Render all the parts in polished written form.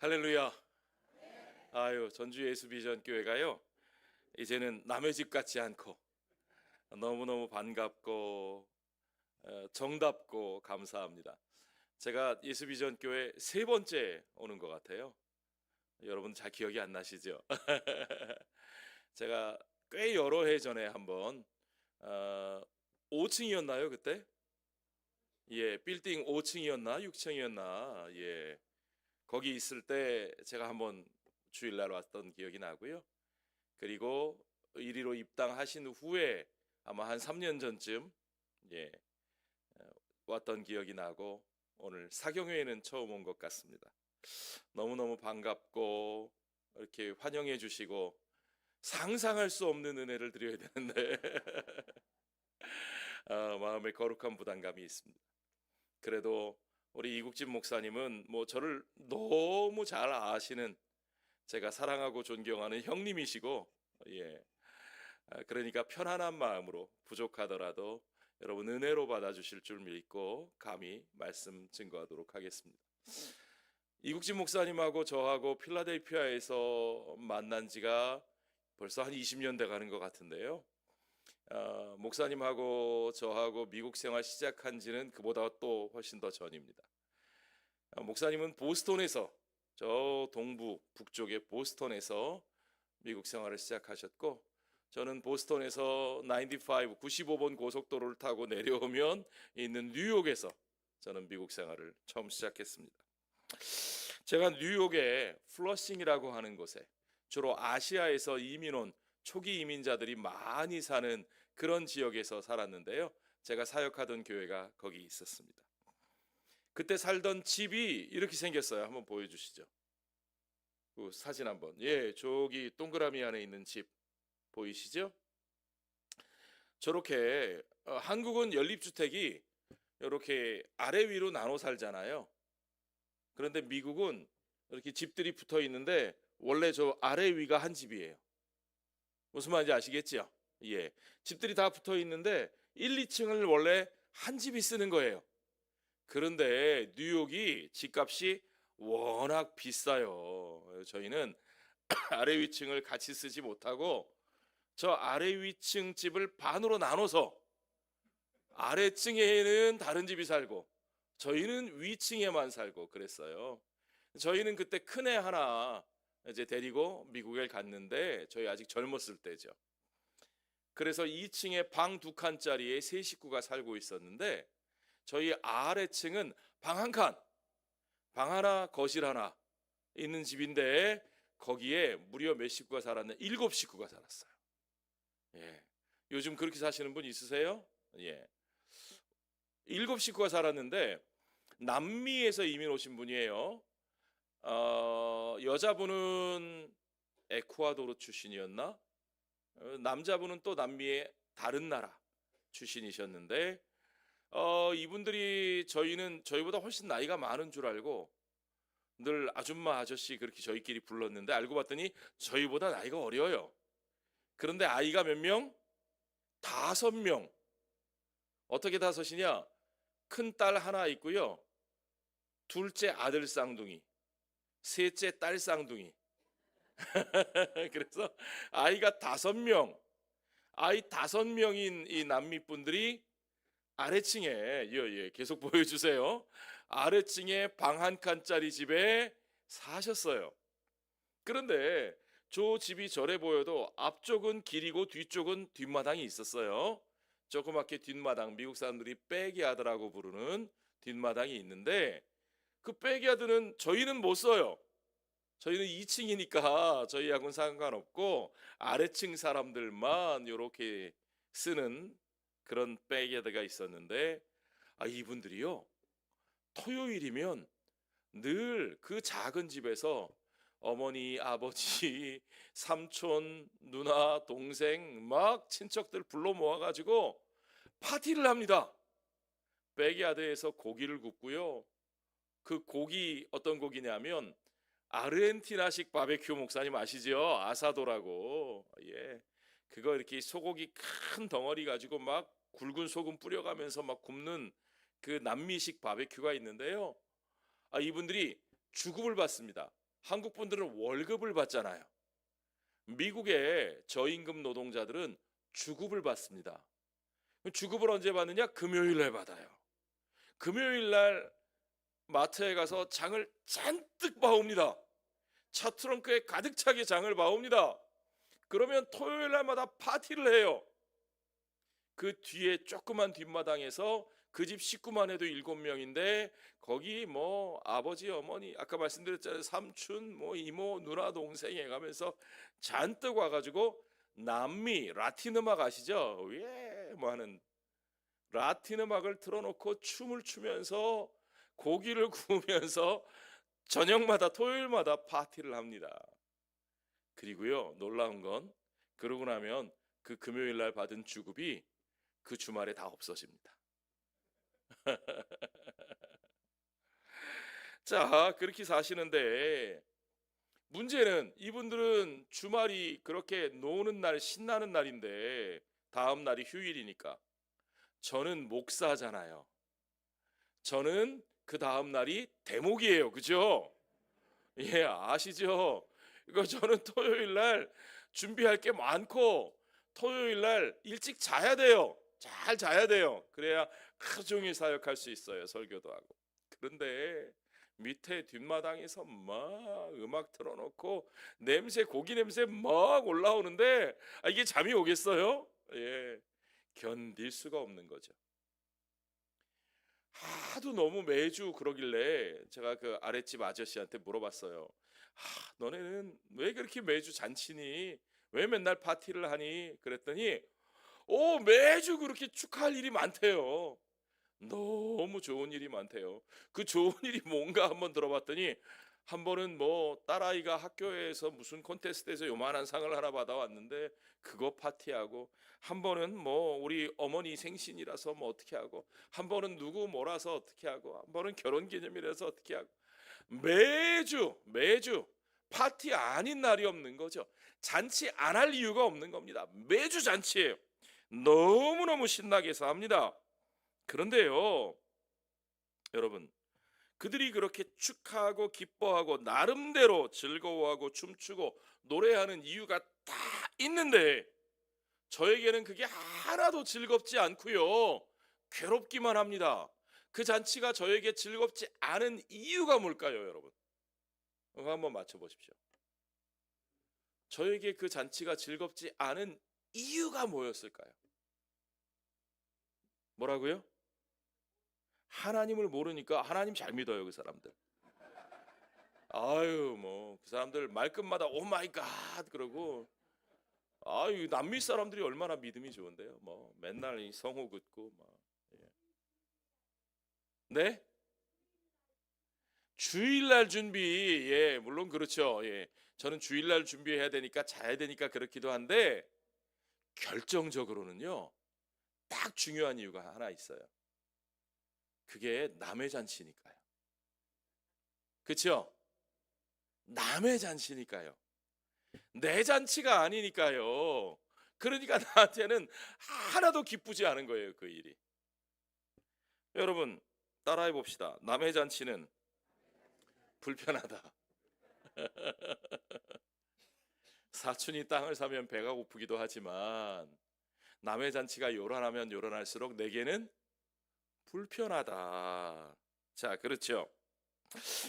할렐루야. 아유, 전주 예수비전 교회가요, 이제는 남의 집 같지 않고 너무너무 반갑고 정답고 감사합니다. 제가 예수비전 교회 세 번째 오는 것 같아요. 여러분 잘 기억이 안 나시죠? 제가 꽤 여러 해 전에 한번 5층이었나요 그때? 예, 빌딩 5층이었나 6층이었나, 예, 거기 있을 때 제가 한번 주일날 왔던 기억이 나고요. 그리고 이리로 입당하신 후에 아마 한 3년 전쯤, 예, 왔던 기억이 나고, 오늘 사경회에는 처음 온 것 같습니다. 너무너무 반갑고 이렇게 환영해 주시고 상상할 수 없는 은혜를 드려야 되는데 마음에 거룩한 부담감이 있습니다. 그래도 우리 이국진 목사님은 뭐 저를 너무 잘 아시는, 제가 사랑하고 존경하는 형님이시고, 예, 그러니까 편안한 마음으로 부족하더라도 여러분 은혜로 받아주실 줄 믿고 감히 말씀 증거하도록 하겠습니다. 이국진 목사님하고 저하고 필라델피아에서 만난 지가 벌써 한 20년 돼 가는 것 같은데요. 목사님하고 저하고 미국 생활 시작한 지는 그보다 또 훨씬 더 전입니다. 목사님은 보스턴에서, 저 동부 북쪽의 보스턴에서 미국 생활을 시작하셨고, 저는 보스턴에서 95번 고속도로를 타고 내려오면 있는 뉴욕에서 저는 미국 생활을 처음 시작했습니다. 제가 뉴욕의 플러싱이라고 하는 곳에 주로 아시아에서 이민 온 초기 이민자들이 많이 사는 그런 지역에서 살았는데요. 제가 사역하던 교회가 거기 있었습니다. 그때 살던 집이 이렇게 생겼어요. 한번 보여주시죠. 그 사진 한번. 예, 저기 동그라미 안에 있는 집 보이시죠? 저렇게 한국은 연립주택이 이렇게 아래 위로 나눠 살잖아요. 그런데 미국은 이렇게 집들이 붙어 있는데 원래 저 아래 위가 한 집이에요. 무슨 말인지 아시겠죠? 예, 집들이 다 붙어 있는데 1, 2층을 원래 한 집이 쓰는 거예요. 그런데 뉴욕이 집값이 워낙 비싸요. 저희는 아래 위층을 같이 쓰지 못하고 저 아래 위층 집을 반으로 나눠서 아래층에는 다른 집이 살고 저희는 위층에만 살고 그랬어요. 저희는 그때 큰애 하나 이제 데리고 미국에 갔는데 저희 아직 젊었을 때죠. 그래서 2층에 방 2칸짜리에 세 식구가 살고 있었는데 저희 아래층은 방 한 칸, 방 하나, 거실 하나 있는 집인데 거기에 무려 몇 식구가 살았나? 7식구가 살았어요. 예. 요즘 그렇게 사시는 분 있으세요? 예. 7식구가 살았는데 남미에서 이민 오신 분이에요. 여자분은 에쿠아도르 출신이었나? 남자분은 또 남미의 다른 나라 출신이셨는데 이분들이 저희보다 훨씬 나이가 많은 줄 알고 늘 아줌마 아저씨 그렇게 저희끼리 불렀는데 알고 봤더니 저희보다 나이가 어려요. 그런데 아이가 몇 명? 5명. 어떻게 5이냐? 큰 딸 하나 있고요. 둘째 아들 쌍둥이, 셋째 딸 쌍둥이. 그래서 아이가 5명. 아이 5명인 이 남미 분들이 아래층에, 예, 계속 보여주세요. 아래층에 방 한 칸짜리 집에 사셨어요. 그런데 저 집이 저래 보여도 앞쪽은 길이고 뒤쪽은 뒷마당이 있었어요. 조그맣게 뒷마당, 미국 사람들이 백야드라고 부르는 뒷마당이 있는데 그 백야드는 저희는 못 써요. 저희는 2층이니까 저희하고는 상관없고 아래층 사람들만 이렇게 쓰는 그런 백야드가 있었는데 이분들이요, 토요일이면 늘 그 작은 집에서 어머니, 아버지, 삼촌, 누나, 동생 막 친척들 불러 모아가지고 파티를 합니다. 백야드에서 고기를 굽고요. 그 고기 어떤 고기냐면 아르헨티나식 바베큐, 목사님 아시죠? 아사도라고. 예, 그거 이렇게 소고기 큰 덩어리 가지고 막 굵은 소금 뿌려가면서 막 굽는 그 남미식 바베큐가 있는데요. 이분들이 주급을 받습니다. 한국 분들은 월급을 받잖아요. 미국의 저임금 노동자들은 주급을 받습니다. 주급을 언제 받느냐? 금요일 날 받아요. 금요일 날 마트에 가서 장을 잔뜩 봐옵니다. 차 트렁크에 가득 차게 장을 봐옵니다. 그러면 토요일 날마다 파티를 해요. 그 뒤에 조그만 뒷마당에서 그 집 식구만 해도 7명인데 거기 뭐 아버지 어머니 아까 말씀드렸잖아요. 삼촌 뭐 이모 누나 동생 해가면서 잔뜩 와가지고 남미 라틴 음악 아시죠? 예, 뭐 하는 라틴 음악을 틀어놓고 춤을 추면서 고기를 구우면서 저녁마다 토요일마다 파티를 합니다. 그리고요, 놀라운 건 그러고 나면 그 금요일 날 받은 주급이 그 주말에 다 없어집니다. 자, 그렇게 사시는데 문제는 이분들은 주말이 그렇게 노는 날, 신나는 날인데 다음 날이 휴일이니까 저는 목사잖아요. 저는 그 다음 날이 대목이에요. 그죠? 예, 아시죠? 이거 저는 토요일 날 준비할 게 많고 토요일 날 일찍 자야 돼요. 잘 자야 돼요. 그래야 하루 종일 사역할 수 있어요. 설교도 하고. 그런데 밑에 뒷마당에서 막 음악 틀어놓고 냄새 고기 냄새 막 올라오는데 이게 잠이 오겠어요? 예, 견딜 수가 없는 거죠. 하도 너무 매주 그러길래 제가 그 아랫집 아저씨한테 물어봤어요. 너네는 왜 그렇게 매주 잔치니? 왜 맨날 파티를 하니? 그랬더니 매주 그렇게 축하할 일이 많대요. 너무 좋은 일이 많대요. 그 좋은 일이 뭔가 한번 들어봤더니 한 번은 뭐 딸아이가 학교에서 무슨 콘테스트에서 요만한 상을 하나 받아왔는데 그거 파티하고, 한 번은 뭐 우리 어머니 생신이라서 뭐 어떻게 하고, 한 번은 누구 몰아서 어떻게 하고, 한 번은 결혼기념일에서 어떻게 하고, 매주 파티 아닌 날이 없는 거죠. 잔치 안 할 이유가 없는 겁니다. 매주 잔치예요. 너무너무 신나게 해서 합니다. 그런데요, 여러분, 그들이 그렇게 축하하고 기뻐하고 나름대로 즐거워하고 춤추고 노래하는 이유가 다 있는데 저에게는 그게 하나도 즐겁지 않고요, 괴롭기만 합니다. 그 잔치가 저에게 즐겁지 않은 이유가 뭘까요, 여러분? 이거 한번 맞춰보십시오. 저에게 그 잔치가 즐겁지 않은 이유가 뭐였을까요? 뭐라고요? 하나님을 모르니까. 하나님 잘 믿어요, 그 사람들. 아유, 뭐 그 사람들 말끝마다 오 마이 갓 그러고, 아유, 남미 사람들이 얼마나 믿음이 좋은데요. 뭐 맨날 이 성호 긋고 막. 예. 네? 주일날 준비. 예, 물론 그렇죠. 예. 저는 주일날 준비해야 되니까 자야 되니까 그렇기도 한데 결정적으로는요, 딱 중요한 이유가 하나 있어요. 그게 남의 잔치니까요. 그렇죠? 남의 잔치니까요. 내 잔치가 아니니까요. 그러니까 나한테는 하나도 기쁘지 않은 거예요, 그 일이. 여러분, 따라해 봅시다. 남의 잔치는 불편하다. 사촌이 땅을 사면 배가 고프기도 하지만 남의 잔치가 요란하면 요란할수록 내게는 불편하다. 자, 그렇죠.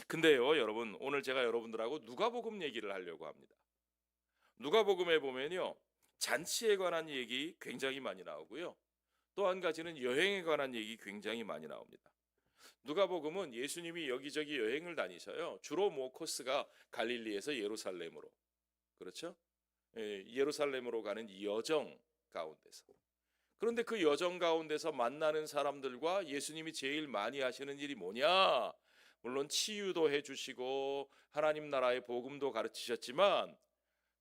근데요, 여러분, 오늘 제가 여러분들하고 누가복음 얘기를 하려고 합니다. 누가복음에 보면요, 잔치에 관한 얘기 굉장히 많이 나오고요, 또 한 가지는 여행에 관한 얘기 굉장히 많이 나옵니다. 누가복음은 예수님이 여기저기 여행을 다니셔요. 주로 뭐 코스가 갈릴리에서 예루살렘으로, 그렇죠? 예, 예루살렘으로 가는 여정 가운데서. 그런데 그 여정 가운데서 만나는 사람들과 예수님이 제일 많이 하시는 일이 뭐냐? 물론 치유도 해주시고 하나님 나라의 복음도 가르치셨지만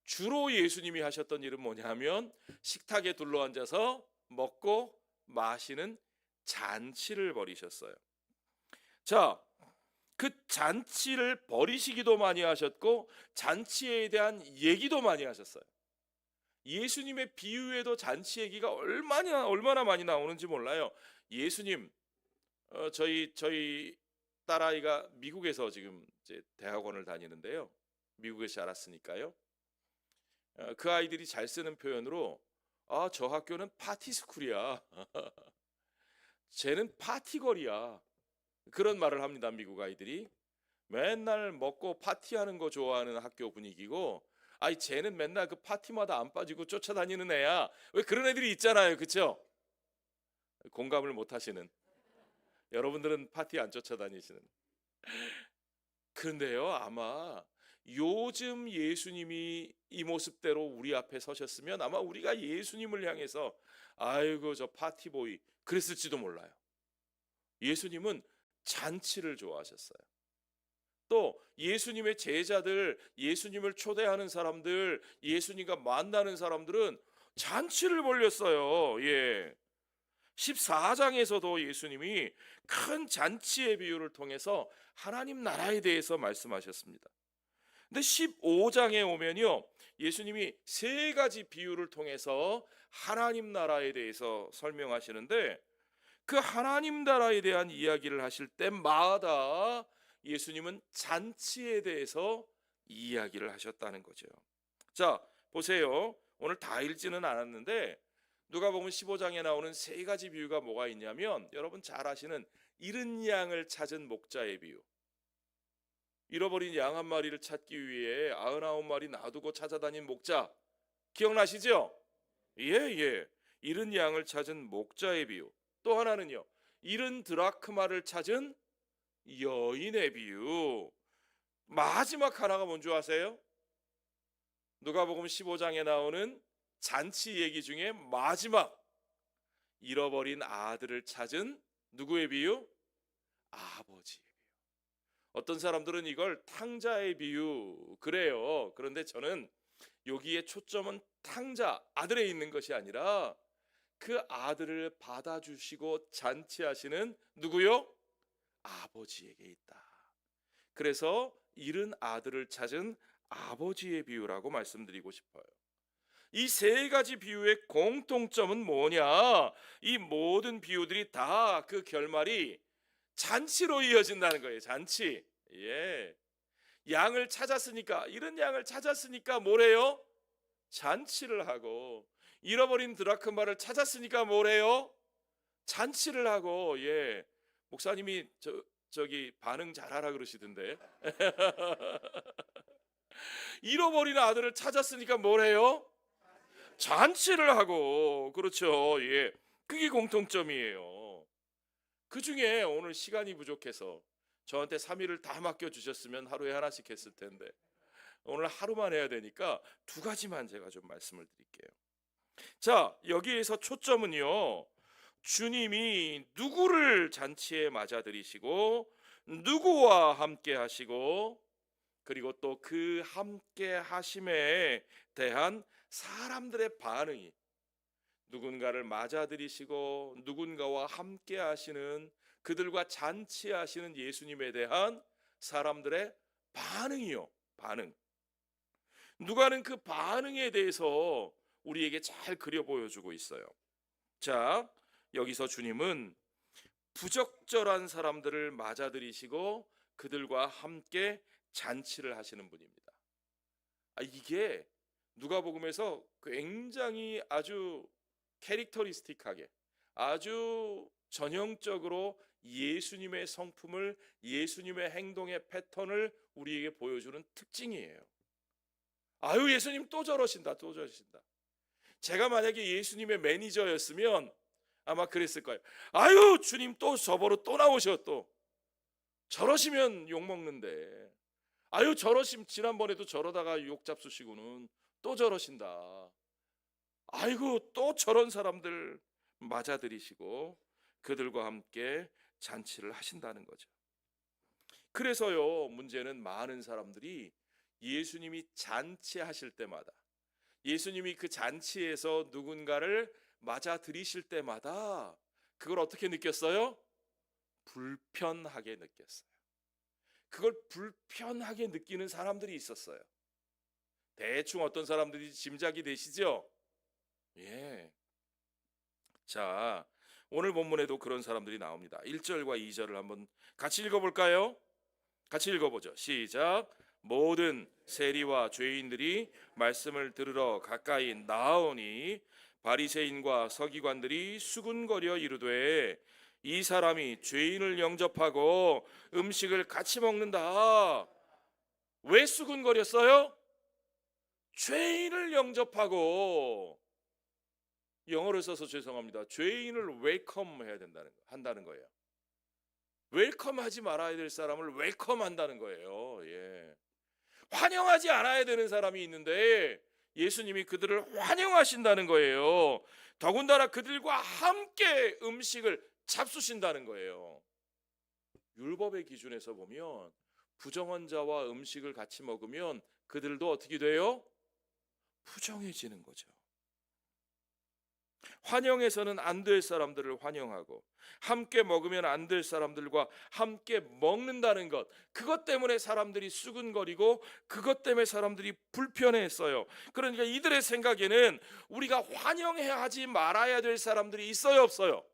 주로 예수님이 하셨던 일은 뭐냐면 식탁에 둘러앉아서 먹고 마시는 잔치를 벌이셨어요. 자, 그 잔치를 벌이시기도 많이 하셨고 잔치에 대한 얘기도 많이 하셨어요. 예수님의 비유에도 잔치 얘기가 얼마나 많이 나오는지 몰라요. 예수님, 저희 딸아이가 미국에서 지금 이제 대학원을 다니는데요. 미국에서 자랐으니까요. 그 아이들이 잘 쓰는 표현으로 저 학교는 파티 스쿨이야. 쟤는 파티걸이야. 그런 말을 합니다. 미국 아이들이. 맨날 먹고 파티하는 거 좋아하는 학교 분위기고, 쟤는 맨날 그 파티마다 안 빠지고 쫓아다니는 애야. 왜 그런 애들이 있잖아요. 그렇죠? 공감을 못 하시는. 여러분들은 파티 안 쫓아다니시는. 그런데요, 아마 요즘 예수님이 이 모습대로 우리 앞에 서셨으면 아마 우리가 예수님을 향해서 아이고 저 파티보이 그랬을지도 몰라요. 예수님은 잔치를 좋아하셨어요. 또 예수님의 제자들, 예수님을 초대하는 사람들, 예수님과 만나는 사람들은 잔치를 벌였어요. 예. 14장에서도 예수님이 큰 잔치의 비유를 통해서 하나님 나라에 대해서 말씀하셨습니다. 근데 15장에 오면요, 예수님이 세 가지 비유를 통해서 하나님 나라에 대해서 설명하시는데, 그 하나님 나라에 대한 이야기를 하실 때마다 예수님은 잔치에 대해서 이야기를 하셨다는 거죠. 자, 보세요. 오늘 다 읽지는 않았는데 누가복음 15장에 나오는 세 가지 비유가 뭐가 있냐면, 여러분 잘 아시는 잃은 양을 찾은 목자의 비유. 잃어버린 양 한 마리를 찾기 위해 99마리 놔두고 찾아다닌 목자 기억나시죠? 예. 잃은 양을 찾은 목자의 비유. 또 하나는요, 잃은 드라크마를 찾은 여인의 비유. 마지막 하나가 뭔지 아세요? 누가복음 15장에 나오는 잔치 얘기 중에 마지막, 잃어버린 아들을 찾은 누구의 비유? 아버지의 비유. 어떤 사람들은 이걸 탕자의 비유 그래요. 그런데 저는 여기에 초점은 탕자, 아들에 있는 것이 아니라 그 아들을 받아주시고 잔치하시는 누구요? 아버지에게 있다. 그래서 잃은 아들을 찾은 아버지의 비유라고 말씀드리고 싶어요. 이 세 가지 비유의 공통점은 뭐냐? 이 모든 비유들이 다 그 결말이 잔치로 이어진다는 거예요. 잔치. 예. 양을 찾았으니까, 잃은 양을 찾았으니까 뭐래요? 잔치를 하고, 잃어버린 드라크마를 찾았으니까 뭐래요? 잔치를 하고. 예. 목사님이 저기 반응 잘하라 그러시던데. 잃어버린 아들을 찾았으니까 뭐래요? 잔치를 하고. 그렇죠. 예. 그게 공통점이에요. 그 중에 오늘 시간이 부족해서 저한테 3일을 다 맡겨주셨으면 하루에 하나씩 했을 텐데, 오늘 하루만 해야 되니까 두 가지만 제가 좀 말씀을 드릴게요. 자, 여기에서 초점은요, 주님이 누구를 잔치에 맞아들이시고 누구와 함께 하시고, 그리고 또 그 함께 하심에 대한 사람들의 반응이, 누군가를 맞아들이시고 누군가와 함께 하시는, 그들과 잔치하시는 예수님에 대한 사람들의 반응이요. 반응. 누가는 그 반응에 대해서 우리에게 잘 그려 보여주고 있어요. 자, 여기서 주님은 부적절한 사람들을 맞아들이시고 그들과 함께 잔치를 하시는 분입니다. 이게 누가복음에서 굉장히 아주 캐릭터리스틱하게, 아주 전형적으로 예수님의 성품을, 예수님의 행동의 패턴을 우리에게 보여주는 특징이에요. 예수님 또 저러신다, 또 저러신다. 제가 만약에 예수님의 매니저였으면 아마 그랬을 거예요. 주님 또 저버로 또 나오셔. 또 저러시면 욕먹는데, 지난번에도 저러다가 욕 잡수시고는 또 저러신다. 또 저런 사람들 맞아들이시고 그들과 함께 잔치를 하신다는 거죠. 그래서요, 문제는 많은 사람들이 예수님이 잔치하실 때마다, 예수님이 그 잔치에서 누군가를 맞아들이실 때마다 그걸 어떻게 느꼈어요? 불편하게 느꼈어요. 그걸 불편하게 느끼는 사람들이 있었어요. 대충 어떤 사람들이 짐작이 되시죠? 예. 자, 오늘 본문에도 그런 사람들이 나옵니다. 1절과 2절을 한번 같이 읽어볼까요? 같이 읽어보죠. 시작. 모든 세리와 죄인들이 말씀을 들으러 가까이 나아오니 바리새인과 서기관들이 수군거려 이르되 이 사람이 죄인을 영접하고 음식을 같이 먹는다. 왜 수군거렸어요? 죄인을 영접하고, 영어를 써서 죄송합니다. 죄인을 웰컴 해야 한다는 거예요. 웰컴하지 말아야 될 사람을 웰컴한다는 거예요. 예. 환영하지 않아야 되는 사람이 있는데 예수님이 그들을 환영하신다는 거예요. 더군다나 그들과 함께 음식을 잡수신다는 거예요. 율법의 기준에서 보면 부정한 자와 음식을 같이 먹으면 그들도 어떻게 돼요? 부정해지는 거죠. 환영해서는 안 될 사람들을 환영하고 함께 먹으면 안 될 사람들과 함께 먹는다는 것, 그것 때문에 사람들이 수근거리고 그것 때문에 사람들이 불편해했어요. 그러니까 이들의 생각에는 우리가 환영해야 하지 말아야 될 사람들이 있어요, 없어요?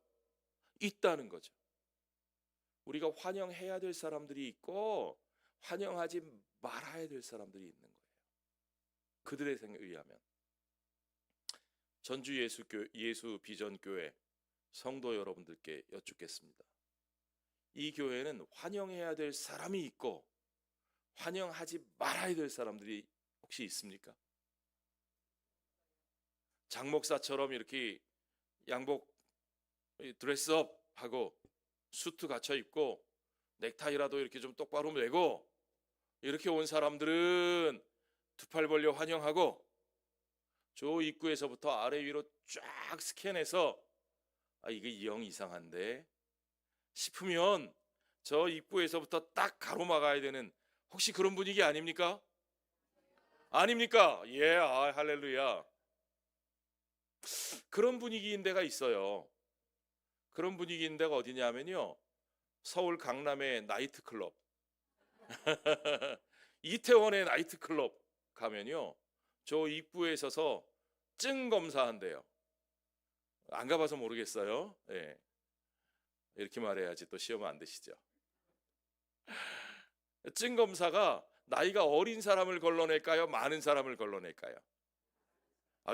있다는 거죠. 우리가 환영해야 될 사람들이 있고 환영하지 말아야 될 사람들이 있는 거예요. 그들의 생각에 의하면. 전주 예수 비전교회 성도 여러분들께 여쭙겠습니다. 이 교회는 환영해야 될 사람이 있고 환영하지 말아야 될 사람들이 혹시 있습니까? 장 목사처럼 이렇게 양복 드레스업 하고 수트 갖춰 입고 넥타이라도 이렇게 좀 똑바로 매고 이렇게 온 사람들은 두 팔 벌려 환영하고, 저 입구에서부터 아래 위로 쫙 스캔해서 이게 영 이상한데 싶으면 저 입구에서부터 딱 가로막아야 되는, 혹시 그런 분위기 아닙니까? 아닙니까? 예, 할렐루야. 그런 분위기인 데가 있어요. 그런 분위기인 데가 어디냐면요, 서울 강남의 나이트클럽 이태원의 나이트클럽 가면요, 저 입구에 서서 증 검사한대요. 안 가봐서 모르겠어요. 예. 이렇게 말해야지 또 시험 안 드시죠. 증 검사가 나이가 어린 사람을 걸러낼까요? 많은 사람을 걸러낼까요?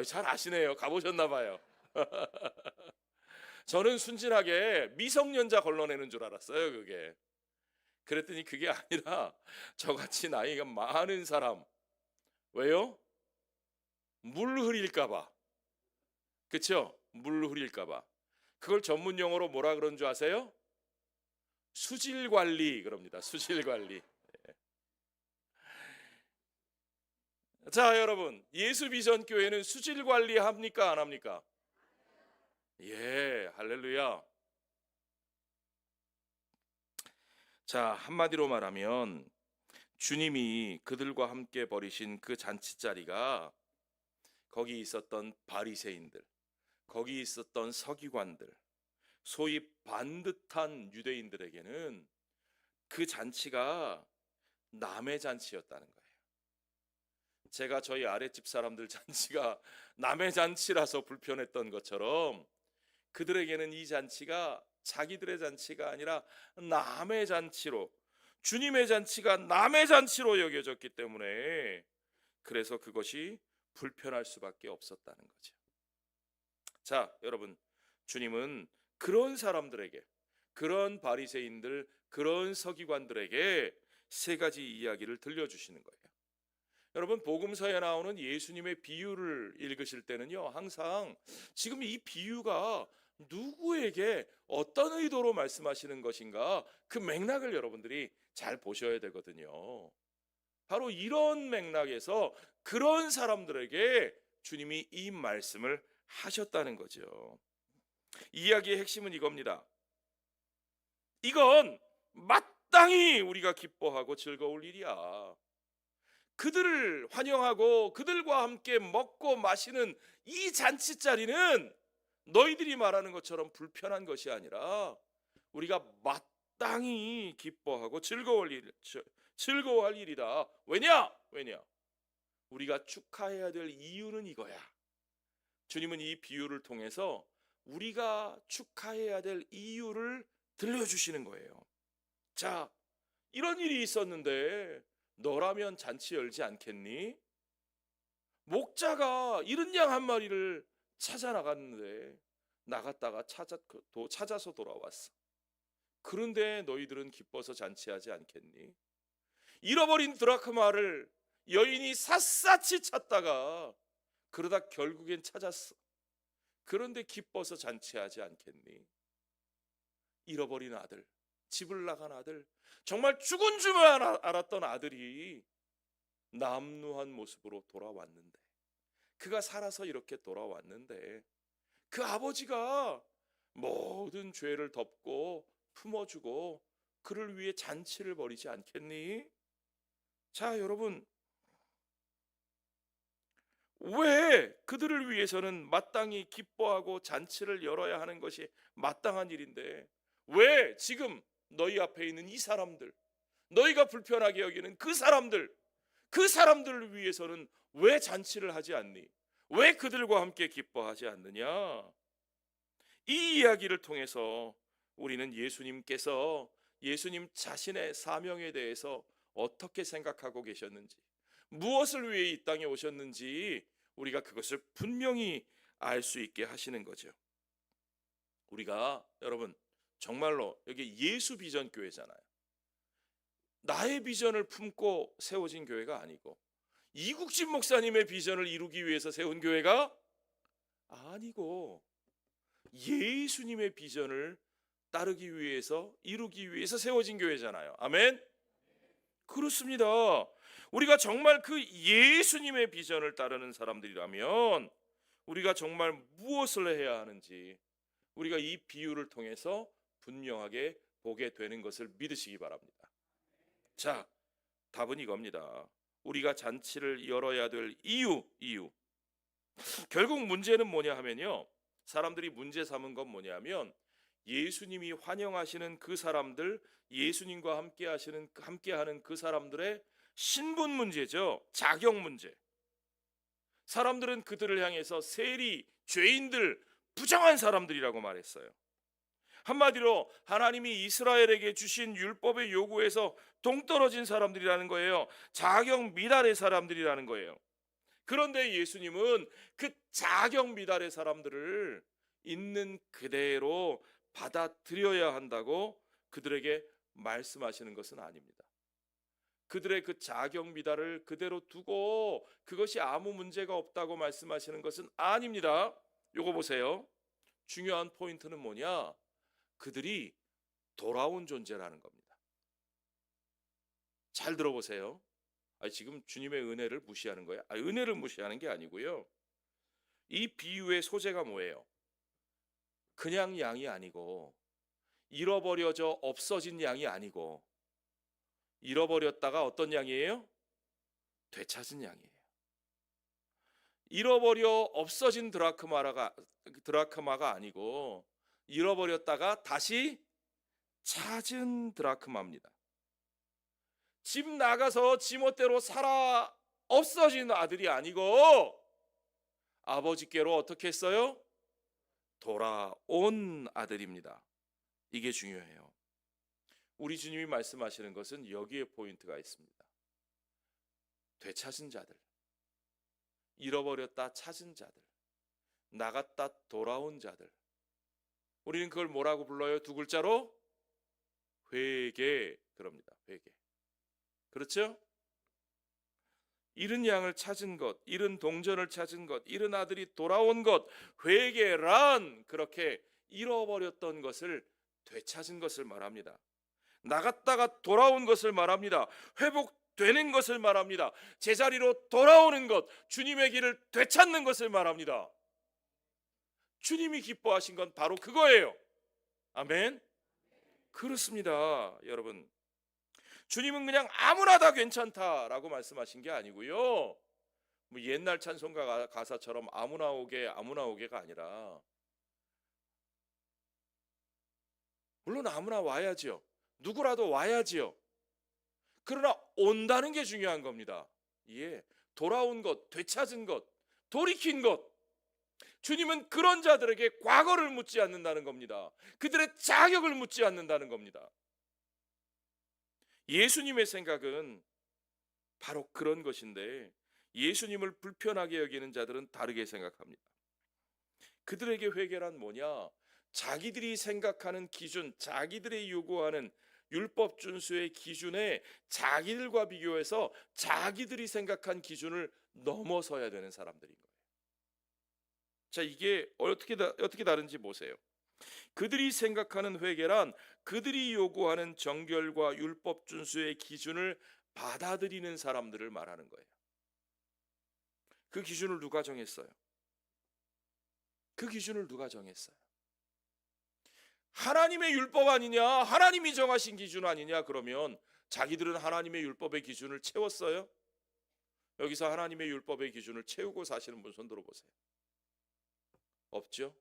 잘 아시네요. 가보셨나 봐요. 저는 순진하게 미성년자 걸러내는 줄 알았어요, 그게. 그랬더니 그게 아니라 저같이 나이가 많은 사람. 왜요? 물 흐릴까봐. 그쵸? 물 흐릴까봐. 그걸 전문 용어로 뭐라 그런 줄 아세요? 수질관리 그럽니다. 수질관리. 자, 여러분, 예수 비전 교회는 수질관리 합니까, 안 합니까? 예, 할렐루야. 자, 한마디로 말하면 주님이 그들과 함께 버리신 그 잔치자리가 거기 있었던 바리새인들, 거기 있었던 서기관들, 소위 반듯한 유대인들에게는 그 잔치가 남의 잔치였다는 거예요. 제가 저희 아랫집 사람들 잔치가 남의 잔치라서 불편했던 것처럼 그들에게는 이 잔치가 자기들의 잔치가 아니라 남의 잔치로, 주님의 잔치가 남의 잔치로 여겨졌기 때문에 그래서 그것이 불편할 수밖에 없었다는 거죠. 자, 여러분, 주님은 그런 사람들에게, 그런 바리새인들, 그런 서기관들에게 세 가지 이야기를 들려주시는 거예요. 여러분, 복음서에 나오는 예수님의 비유를 읽으실 때는요, 항상 지금 이 비유가 누구에게 어떤 의도로 말씀하시는 것인가, 그 맥락을 여러분들이 잘 보셔야 되거든요. 바로 이런 맥락에서 그런 사람들에게 주님이 이 말씀을 하셨다는 거죠. 이야기의 핵심은 이겁니다. 이건 마땅히 우리가 기뻐하고 즐거울 일이야. 그들을 환영하고 그들과 함께 먹고 마시는 이 잔치자리는 너희들이 말하는 것처럼 불편한 것이 아니라 우리가 마땅히 기뻐하고 즐거워할 일이다. 왜냐? 우리가 축하해야 될 이유는 이거야. 주님은 이 비유를 통해서 우리가 축하해야 될 이유를 들려주시는 거예요. 자, 이런 일이 있었는데 너라면 잔치 열지 않겠니? 목자가 이른 양 한 마리를 찾아 나갔는데 나갔다가 찾아서 돌아왔어. 그런데 너희들은 기뻐서 잔치하지 않겠니? 잃어버린 드라크마를 여인이 샅샅이 찾다가 그러다 결국엔 찾았어. 그런데 기뻐서 잔치하지 않겠니? 잃어버린 아들, 집을 나간 아들, 정말 죽은 줄 알았던 아들이 남루한 모습으로 돌아왔는데, 그가 살아서 이렇게 돌아왔는데 그 아버지가 모든 죄를 덮고 품어주고 그를 위해 잔치를 벌이지 않겠니? 자, 여러분, 왜 그들을 위해서는 마땅히 기뻐하고 잔치를 열어야 하는 것이 마땅한 일인데, 왜 지금 너희 앞에 있는 이 사람들, 너희가 불편하게 여기는 그 사람들을 위해서는 왜 잔치를 하지 않니? 왜 그들과 함께 기뻐하지 않느냐? 이 이야기를 통해서 우리는 예수님께서 예수님 자신의 사명에 대해서 어떻게 생각하고 계셨는지, 무엇을 위해 이 땅에 오셨는지 우리가 그것을 분명히 알 수 있게 하시는 거죠. 우리가 여러분 정말로 여기 예수 비전 교회잖아요. 나의 비전을 품고 세워진 교회가 아니고 이국진 목사님의 비전을 이루기 위해서 세운 교회가 아니고 예수님의 비전을 따르기 위해서, 이루기 위해서 세워진 교회잖아요. 아멘. 그렇습니다. 우리가 정말 그 예수님의 비전을 따르는 사람들이라면 우리가 정말 무엇을 해야 하는지 우리가 이 비유를 통해서 분명하게 보게 되는 것을 믿으시기 바랍니다. 자, 답은 이겁니다. 우리가 잔치를 열어야 될 이유. 결국 문제는 뭐냐 하면요, 사람들이 문제 삼은 건 뭐냐면 예수님이 환영하시는 그 사람들, 예수님과 함께하는 그 사람들의 신분 문제죠. 자격 문제. 사람들은 그들을 향해서 세리, 죄인들, 부정한 사람들이라고 말했어요. 한마디로 하나님이 이스라엘에게 주신 율법의 요구에서 동떨어진 사람들이라는 거예요. 자격 미달의 사람들이라는 거예요. 그런데 예수님은 그 자격 미달의 사람들을 있는 그대로 받아들여야 한다고 그들에게 말씀하시는 것은 아닙니다. 그들의 그 자격 미달을 그대로 두고 그것이 아무 문제가 없다고 말씀하시는 것은 아닙니다. 요거 보세요. 중요한 포인트는 뭐냐? 그들이 돌아온 존재라는 겁니다. 잘 들어보세요. 지금 주님의 은혜를 무시하는 거예요? 은혜를 무시하는 게 아니고요. 이 비유의 소재가 뭐예요? 그냥 양이 아니고, 잃어버려져 없어진 양이 아니고, 잃어버렸다가 어떤 양이에요? 되찾은 양이에요. 잃어버려 없어진 드라크마가 아니고 잃어버렸다가 다시 찾은 드라크마입니다. 집 나가서 지멋대로 살아 없어진 아들이 아니고 아버지께로 어떻게 했어요? 돌아온 아들입니다. 이게 중요해요. 우리 주님이 말씀하시는 것은 여기에 포인트가 있습니다. 되찾은 자들, 잃어버렸다 찾은 자들, 나갔다 돌아온 자들, 우리는 그걸 뭐라고 불러요? 두 글자로 회개. 그럽니다. 회개. 그렇죠? 잃은 양을 찾은 것, 잃은 동전을 찾은 것, 잃은 아들이 돌아온 것, 회개란 그렇게 잃어버렸던 것을 되찾은 것을 말합니다. 나갔다가 돌아온 것을 말합니다. 회복되는 것을 말합니다. 제자리로 돌아오는 것, 주님의 길을 되찾는 것을 말합니다. 주님이 기뻐하신 건 바로 그거예요. 아멘. 그렇습니다. 여러분, 주님은 그냥 아무나 다 괜찮다라고 말씀하신 게 아니고요, 뭐 옛날 찬송가 가사처럼 아무나 오게가 아니라, 물론 아무나 와야지요. 누구라도 와야지요. 그러나 온다는 게 중요한 겁니다. 예, 돌아온 것, 되찾은 것, 돌이킨 것. 주님은 그런 자들에게 과거를 묻지 않는다는 겁니다. 그들의 자격을 묻지 않는다는 겁니다. 예수님의 생각은 바로 그런 것인데 예수님을 불편하게 여기는 자들은 다르게 생각합니다. 그들에게 회개란 뭐냐? 자기들이 생각하는 기준, 자기들이 요구하는 율법 준수의 기준에 자기들과 비교해서 자기들이 생각한 기준을 넘어서야 되는 사람들인 거예요. 자, 이게 어떻게 다른지 보세요. 그들이 생각하는 회개란 그들이 요구하는 정결과 율법 준수의 기준을 받아들이는 사람들을 말하는 거예요. 그 기준을 누가 정했어요? 그 기준을 누가 정했어요? 하나님의 율법 아니냐? 하나님이 정하신 기준 아니냐? 그러면 자기들은 하나님의 율법의 기준을 채웠어요? 여기서 하나님의 율법의 기준을 채우고 사시는 분 손 들어보세요. 없죠?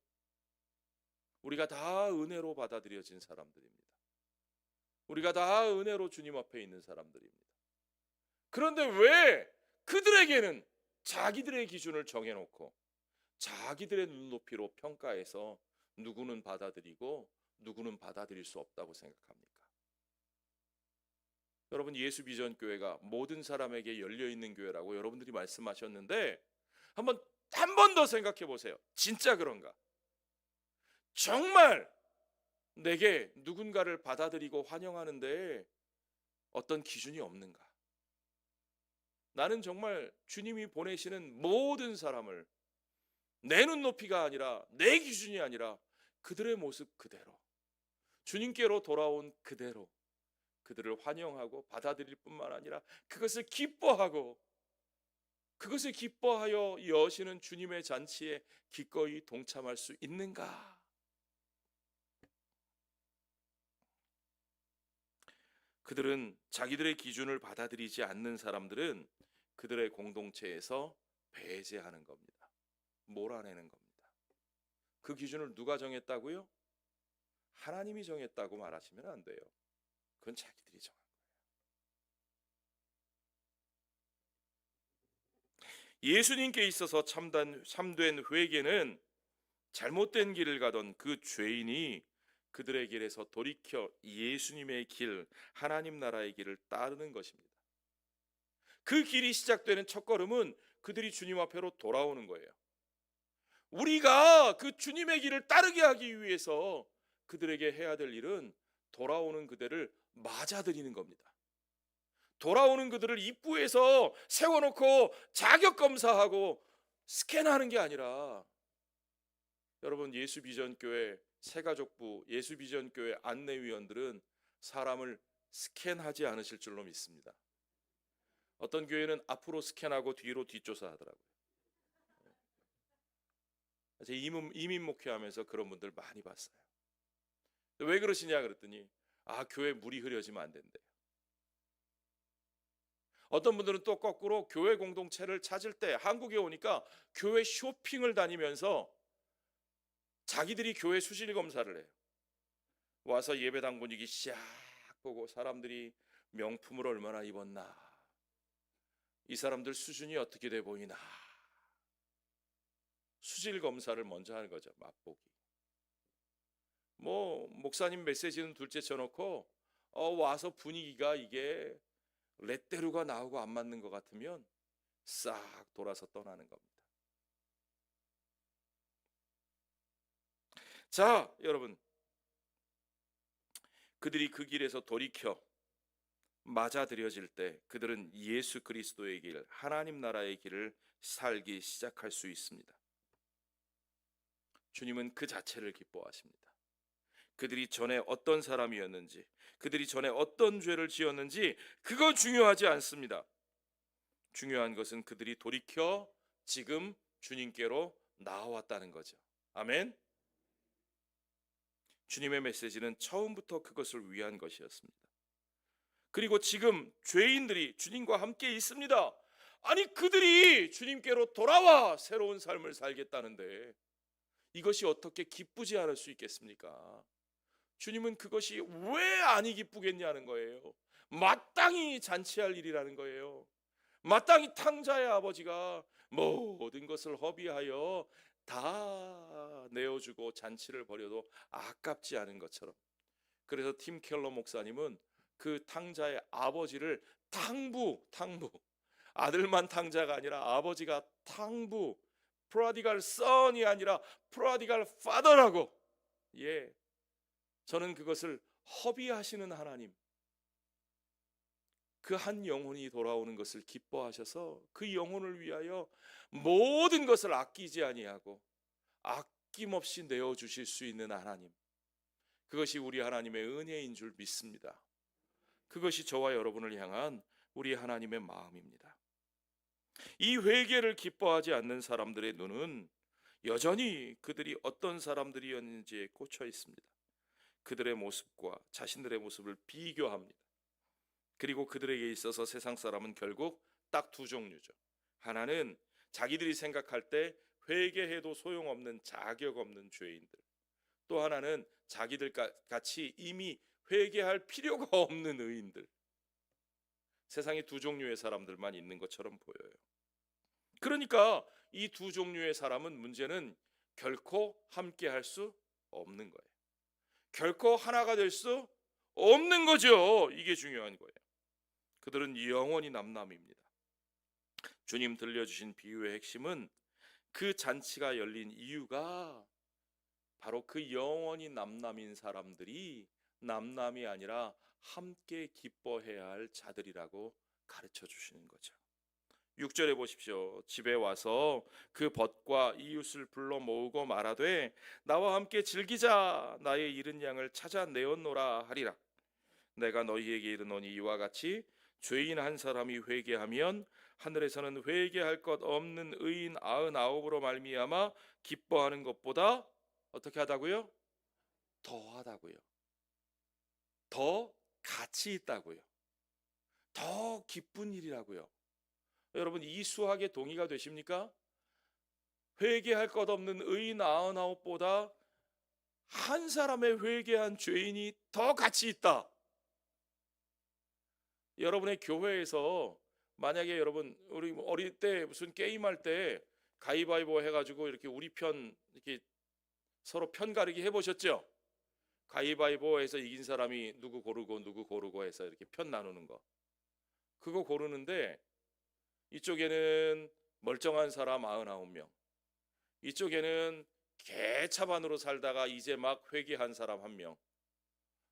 우리가 다 은혜로 받아들여진 사람들입니다. 우리가 다 은혜로 주님 앞에 있는 사람들입니다. 그런데 왜 그들에게는 자기들의 기준을 정해놓고 자기들의 눈높이로 평가해서 누구는 받아들이고 누구는 받아들일 수 없다고 생각합니까? 여러분, 예수 비전 교회가 모든 사람에게 열려 있는 교회라고 여러분들이 말씀하셨는데 한 번 더 생각해 보세요. 진짜 그런가? 정말 내게 누군가를 받아들이고 환영하는데 어떤 기준이 없는가? 나는 정말 주님이 보내시는 모든 사람을 내 눈높이가 아니라 내 기준이 아니라 그들의 모습 그대로 주님께로 돌아온 그대로 그들을 환영하고 받아들일 뿐만 아니라 그것을 기뻐하여 여시는 주님의 잔치에 기꺼이 동참할 수 있는가? 그들은 자기들의 기준을 받아들이지 않는 사람들은 그들의 공동체에서 배제하는 겁니다. 몰아내는 겁니다. 그 기준을 누가 정했다고요? 하나님이 정했다고 말하시면 안 돼요. 그건 자기들이 정한 거예요. 예수님께 있어서 참된 회개는 잘못된 길을 가던 그 죄인이 그들의 길에서 돌이켜 예수님의 길, 하나님 나라의 길을 따르는 것입니다. 그 길이 시작되는 첫걸음은 그들이 주님 앞으로 돌아오는 거예요. 우리가 그 주님의 길을 따르게 하기 위해서 그들에게 해야 될 일은 돌아오는 그들을 맞아들이는 겁니다. 돌아오는 그들을 입구에서 세워놓고 자격검사하고 스캔하는 게 아니라, 여러분, 예수비전교회 새가족부, 예수비전교회 안내위원들은 사람을 스캔하지 않으실 줄로 믿습니다. 어떤 교회는 앞으로 스캔하고 뒤로 뒷조사하더라고요. 제가 이민 목회하면서 그런 분들 많이 봤어요. 왜 그러시냐 그랬더니 교회 물이 흐려지면 안 된대요. 어떤 분들은 또 거꾸로 교회 공동체를 찾을 때 한국에 오니까 교회 쇼핑을 다니면서 자기들이 교회 수질 검사를 해요. 와서 예배당 분위기 싹 보고 사람들이 명품을 얼마나 입었나, 이 사람들 수준이 어떻게 돼 보이나, 수질 검사를 먼저 하는 거죠. 맛보기. 목사님 메시지는 둘째 쳐놓고 와서 분위기가 이게 레떼루가 나오고 안 맞는 것 같으면 싹 돌아서 떠나는 겁니다. 자, 여러분, 그들이 그 길에서 돌이켜 맞아들여질 때 그들은 예수 그리스도의 길, 하나님 나라의 길을 살기 시작할 수 있습니다. 주님은 그 자체를 기뻐하십니다. 그들이 전에 어떤 사람이었는지, 그들이 전에 어떤 죄를 지었는지 그거 중요하지 않습니다. 중요한 것은 그들이 돌이켜 지금 주님께로 나아왔다는 거죠. 아멘. 주님의 메시지는 처음부터 그것을 위한 것이었습니다. 그리고 지금 죄인들이 주님과 함께 있습니다. 아니, 그들이 주님께로 돌아와 새로운 삶을 살겠다는데 이것이 어떻게 기쁘지 않을 수 있겠습니까? 주님은 그것이 왜 아니 기쁘겠냐는 거예요. 마땅히 잔치할 일이라는 거예요. 마땅히 탕자의 아버지가 모든 것을 허비하여 다 내어주고 잔치를 벌여도 아깝지 않은 것처럼, 그래서 팀 켈러 목사님은 그 탕자의 아버지를 탕부 아들만 탕자가 아니라 아버지가 탕부, 프로디갈 선이 아니라 프로디갈 파더라고. 예, 저는 그것을 허비하시는 하나님, 그 한 영혼이 돌아오는 것을 기뻐하셔서 그 영혼을 위하여 모든 것을 아끼지 아니하고 아낌없이 내어주실 수 있는 하나님, 그것이 우리 하나님의 은혜인 줄 믿습니다. 그것이 저와 여러분을 향한 우리 하나님의 마음입니다. 이 회개를 기뻐하지 않는 사람들의 눈은 여전히 그들이 어떤 사람들이었는지에 꽂혀 있습니다. 그들의 모습과 자신들의 모습을 비교합니다. 그리고 그들에게 있어서 세상 사람은 결국 딱 두 종류죠. 하나는 자기들이 생각할 때 회개해도 소용없는 자격 없는 죄인들, 또 하나는 자기들 같이 이미 회개할 필요가 없는 의인들. 세상에 두 종류의 사람들만 있는 것처럼 보여요. 그러니까 이 두 종류의 사람은 문제는 결코 함께 할 수 없는 거예요. 결코 하나가 될 수 없는 거죠. 이게 중요한 거예요. 그들은 영원히 남남입니다. 주님 들려주신 비유의 핵심은 그 잔치가 열린 이유가 바로 그 영원히 남남인 사람들이 남남이 아니라 함께 기뻐해야 할 자들이라고 가르쳐 주시는 거죠. 6절에 보십시오. 집에 와서 그 벗과 이웃을 불러 모으고 말하되 나와 함께 즐기자. 나의 잃은 양을 찾아 내었노라 하리라. 내가 너희에게 이르노니 이와 같이 죄인 한 사람이 회개하면 하늘에서는 회개할 것 없는 의인 99으로 말미암아 기뻐하는 것보다 어떻게 하다고요? 더하다고요. 더 가치 있다고요. 더 기쁜 일이라고요. 여러분, 이 수학에 동의가 되십니까? 회개할 것 없는 의인 99보다 한 사람의 회개한 죄인이 더 가치 있다. 여러분의 교회에서 만약에 여러분 우리 어릴 때 무슨 게임할 때 가위바위보 해가지고 이렇게 우리 편 이렇게 서로 편 가르기 해보셨죠? 가위바위보에서 이긴 사람이 누구 고르고 해서 이렇게 편 나누는 거. 그거 고르는데 이쪽에는 멀쩡한 사람 99명, 이쪽에는 개차반으로 살다가 이제 막 회개한 사람 1명.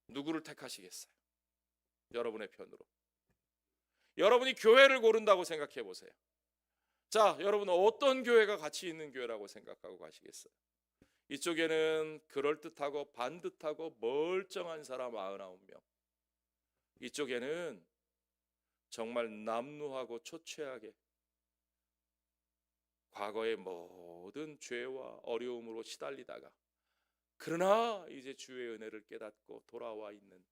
누구를 택하시겠어요? 여러분의 편으로. 여러분이 교회를 고른다고 생각해 보세요. 자, 여러분 어떤 교회가 가치 있는 교회라고 생각하고 가시겠어요? 이쪽에는 그럴듯하고 반듯하고 멀쩡한 사람 99명, 이쪽에는 정말 남루하고 초췌하게 과거의 모든 죄와 어려움으로 시달리다가 그러나 이제 주의 은혜를 깨닫고 돌아와 있는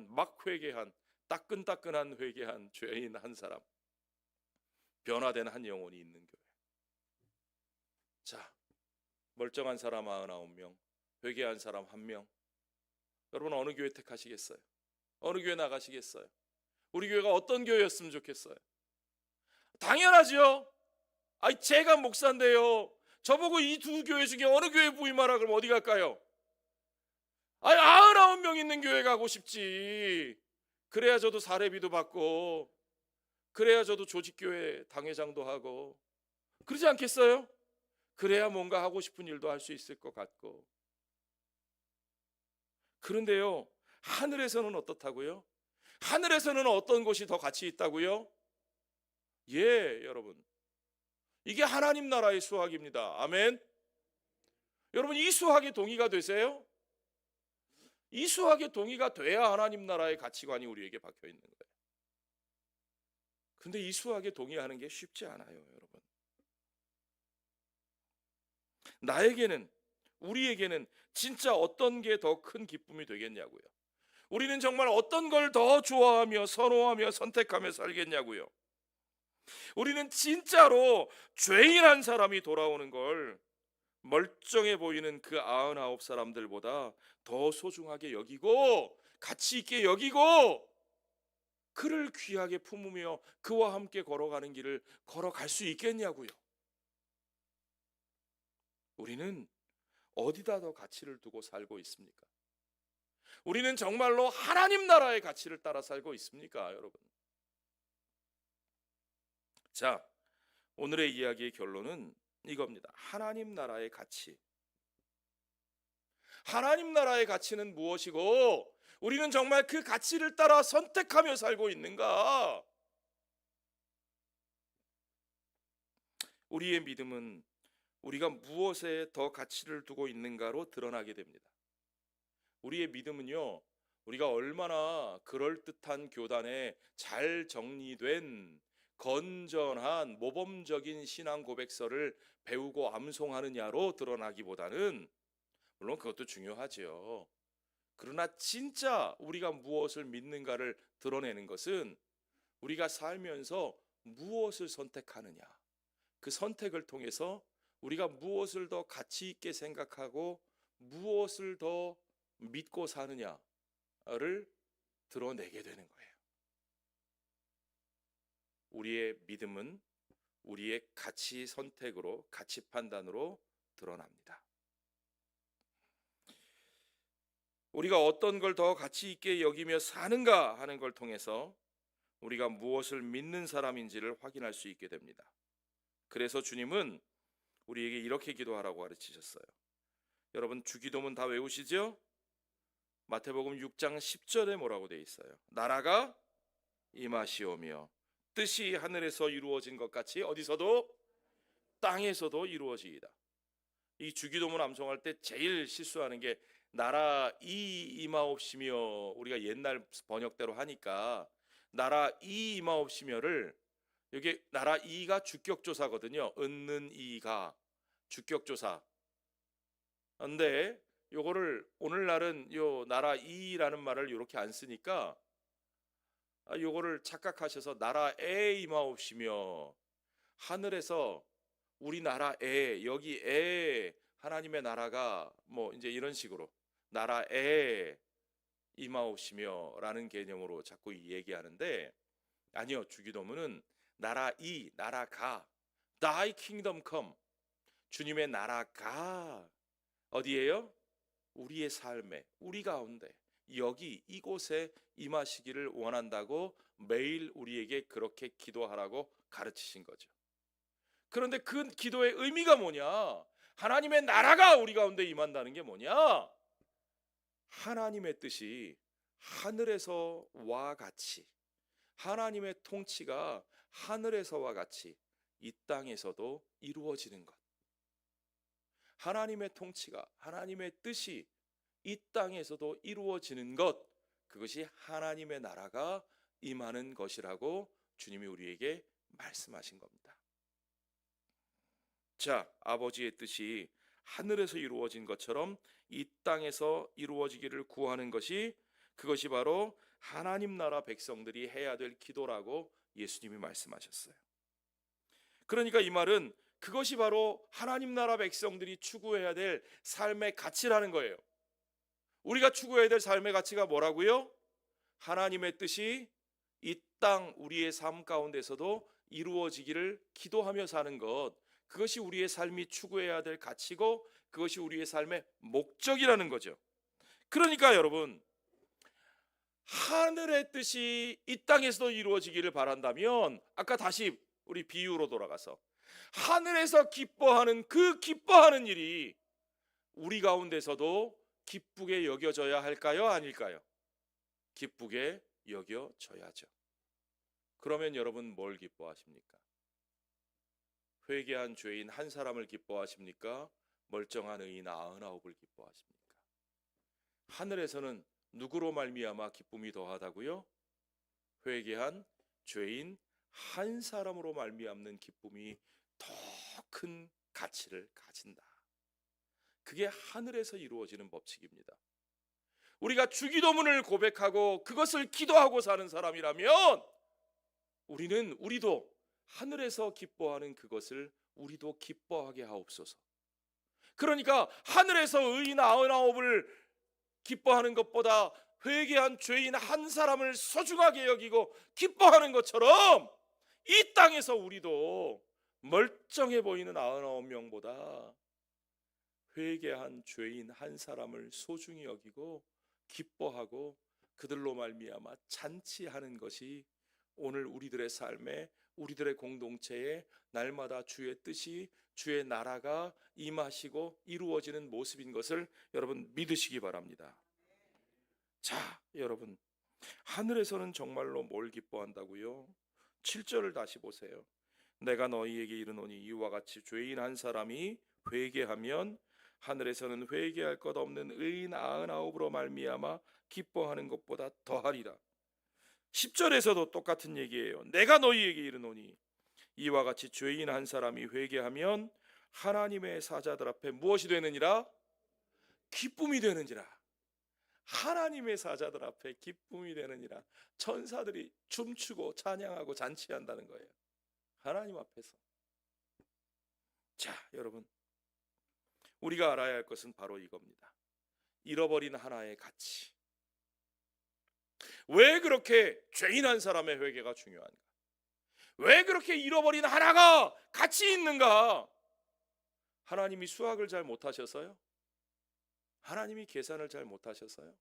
막 회개한 따끈따끈한 회개한 죄인 한 사람, 변화된 한 영혼이 있는 교회. 자, 멀쩡한 사람 99명, 회개한 사람 1명. 여러분 어느 교회 택하시겠어요? 어느 교회 나가시겠어요? 우리 교회가 어떤 교회였으면 좋겠어요? 당연하죠. 제가 목사인데요, 저보고 이 두 교회 중에 어느 교회 부임하라 그러면 어디 갈까요? 99명 있는 교회 가고 싶지. 그래야 저도 사례비도 받고, 그래야 저도 조직교회 당회장도 하고, 그러지 않겠어요? 그래야 뭔가 하고 싶은 일도 할 수 있을 것 같고. 그런데요, 하늘에서는 어떻다고요? 하늘에서는 어떤 것이 더 가치 있다고요? 예, 여러분, 이게 하나님 나라의 수학입니다. 아멘. 여러분, 이 수학에 동의가 되세요? 이 수학에 동의가 돼야 하나님 나라의 가치관이 우리에게 박혀 있는 거예요. 근데 이 수학에 동의하는 게 쉽지 않아요, 여러분. 우리에게는 진짜 어떤 게 더 큰 기쁨이 되겠냐고요. 우리는 정말 어떤 걸 더 좋아하며 선호하며 선택하며 살겠냐고요. 우리는 진짜로 죄인 한 사람이 돌아오는 걸 멀쩡해 보이는 그 99 사람들보다 더 소중하게 여기고 가치 있게 여기고 그를 귀하게 품으며 그와 함께 걸어가는 길을 걸어갈 수 있겠냐고요. 우리는 어디다 더 가치를 두고 살고 있습니까? 우리는 정말로 하나님 나라의 가치를 따라 살고 있습니까, 여러분? 자, 오늘의 이야기의 결론은 이겁니다. 하나님 나라의 가치. 하나님 나라의 가치는 무엇이고 우리는 정말 그 가치를 따라 선택하며 살고 있는가? 우리의 믿음은 우리가 무엇에 더 가치를 두고 있는가로 드러나게 됩니다. 우리의 믿음은요, 우리가 얼마나 그럴듯한 교단에 잘 정리된 건전한 모범적인 신앙 고백서를 배우고 암송하느냐로 드러나기보다는, 물론 그것도 중요하지요. 그러나 진짜 우리가 무엇을 믿는가를 드러내는 것은 우리가 살면서 무엇을 선택하느냐, 그 선택을 통해서 우리가 무엇을 더 가치 있게 생각하고 무엇을 더 믿고 사느냐를 드러내게 되는 거예요. 우리의 믿음은 우리의 가치 선택으로, 가치 판단으로 드러납니다. 우리가 어떤 걸 더 가치 있게 여기며 사는가 하는 걸 통해서 우리가 무엇을 믿는 사람인지를 확인할 수 있게 됩니다. 그래서 주님은 우리에게 이렇게 기도하라고 가르치셨어요. 여러분 주기도문 다 외우시죠? 마태복음 6장 10절에 뭐라고 되어 있어요? 나라가 임하시오며 뜻이 하늘에서 이루어진 것 같이 어디서도 땅에서도 이루어지이다. 이 주기도문 암송할 때 제일 실수하는 게 나라 임하옵시며, 우리가 옛날 번역대로 하니까 나라 임하옵시며를, 여기 나라 이가 주격조사거든요. 얻는 이가 주격조사. 근데 요거를 오늘날은 요 나라 이라는 말을 이렇게 안 쓰니까 요거를 착각하셔서 나라에 임하옵시며, 하늘에서 우리나라에, 여기에 하나님의 나라가 뭐 이제 이런 식으로 나라에 임하옵시며 라는 개념으로 자꾸 얘기하는데, 아니요, 주기도문은 나라가 Thy kingdom come, 주님의 나라가 어디예요? 우리의 삶에, 우리 가운데, 여기 이곳에 임하시기를 원한다고 매일 우리에게 그렇게 기도하라고 가르치신 거죠. 그런데 그 기도의 의미가 뭐냐? 하나님의 나라가 우리 가운데 임한다는 게 뭐냐? 하나님의 뜻이 하늘에서와 같이, 하나님의 통치가 하늘에서와 같이 이 땅에서도 이루어지는 것. 하나님의 통치가, 하나님의 뜻이 이 땅에서도 이루어지는 것, 그것이 하나님의 나라가 임하는 것이라고 주님이 우리에게 말씀하신 겁니다. 자, 아버지의 뜻이 하늘에서 이루어진 것처럼 이 땅에서 이루어지기를 구하는 것이, 그것이 바로 하나님 나라 백성들이 해야 될 기도라고 예수님이 말씀하셨어요. 그러니까 이 말은 그것이 바로 하나님 나라 백성들이 추구해야 될 삶의 가치라는 거예요. 우리가 추구해야 될 삶의 가치가 뭐라고요? 하나님의 뜻이 이 땅 우리의 삶 가운데서도 이루어지기를 기도하며 사는 것, 그것이 우리의 삶이 추구해야 될 가치고 그것이 우리의 삶의 목적이라는 거죠. 그러니까 여러분, 하늘의 뜻이 이 땅에서도 이루어지기를 바란다면, 아까 다시 우리 비유로 돌아가서 하늘에서 기뻐하는 그 기뻐하는 일이 우리 가운데서도 기쁘게 여겨져야 할까요? 아닐까요? 기쁘게 여겨져야죠. 그러면 여러분 뭘 기뻐하십니까? 회개한 죄인 한 사람을 기뻐하십니까? 멀쩡한 의인 99을 기뻐하십니까? 하늘에서는 누구로 말미암아 기쁨이 더하다고요? 회개한 죄인 한 사람으로 말미암는 기쁨이 더 큰 가치를 가진다. 그게 하늘에서 이루어지는 법칙입니다. 우리가 주기도문을 고백하고 그것을 기도하고 사는 사람이라면 우리도 하늘에서 기뻐하는 그것을 우리도 기뻐하게 하옵소서. 그러니까 하늘에서 의인 99을 기뻐하는 것보다 회개한 죄인 한 사람을 소중하게 여기고 기뻐하는 것처럼 이 땅에서 우리도 멀쩡해 보이는 99명보다 회개한 죄인 한 사람을 소중히 여기고 기뻐하고 그들로 말미암아 잔치하는 것이 오늘 우리들의 삶에, 우리들의 공동체에 날마다 주의 뜻이, 주의 나라가 임하시고 이루어지는 모습인 것을 여러분 믿으시기 바랍니다. 자, 여러분, 하늘에서는 정말로 뭘 기뻐한다고요? 7절을 다시 보세요. 내가 너희에게 이르노니 이와 같이 죄인 한 사람이 회개하면 하늘에서는 회개할 것 없는 의인 99으로 말미암아 기뻐하는 것보다 더하리라. 10절에서도 똑같은 얘기예요. 내가 너희에게 이르노니 이와 같이 죄인 한 사람이 회개하면 하나님의 사자들 앞에 무엇이 되느니라? 기쁨이 되느니라. 하나님의 사자들 앞에 기쁨이 되느니라. 천사들이 춤추고 찬양하고 잔치한다는 거예요. 하나님 앞에서. 자, 여러분, 우리가 알아야 할 것은 바로 이겁니다. 잃어버린 하나의 가치. 왜 그렇게 죄인 한 사람의 회개가 중요한가? 왜 그렇게 잃어버린 하나가 가치 있는가? 하나님이 수학을 잘 못하셔서요? 하나님이 계산을 잘 못하셔서요?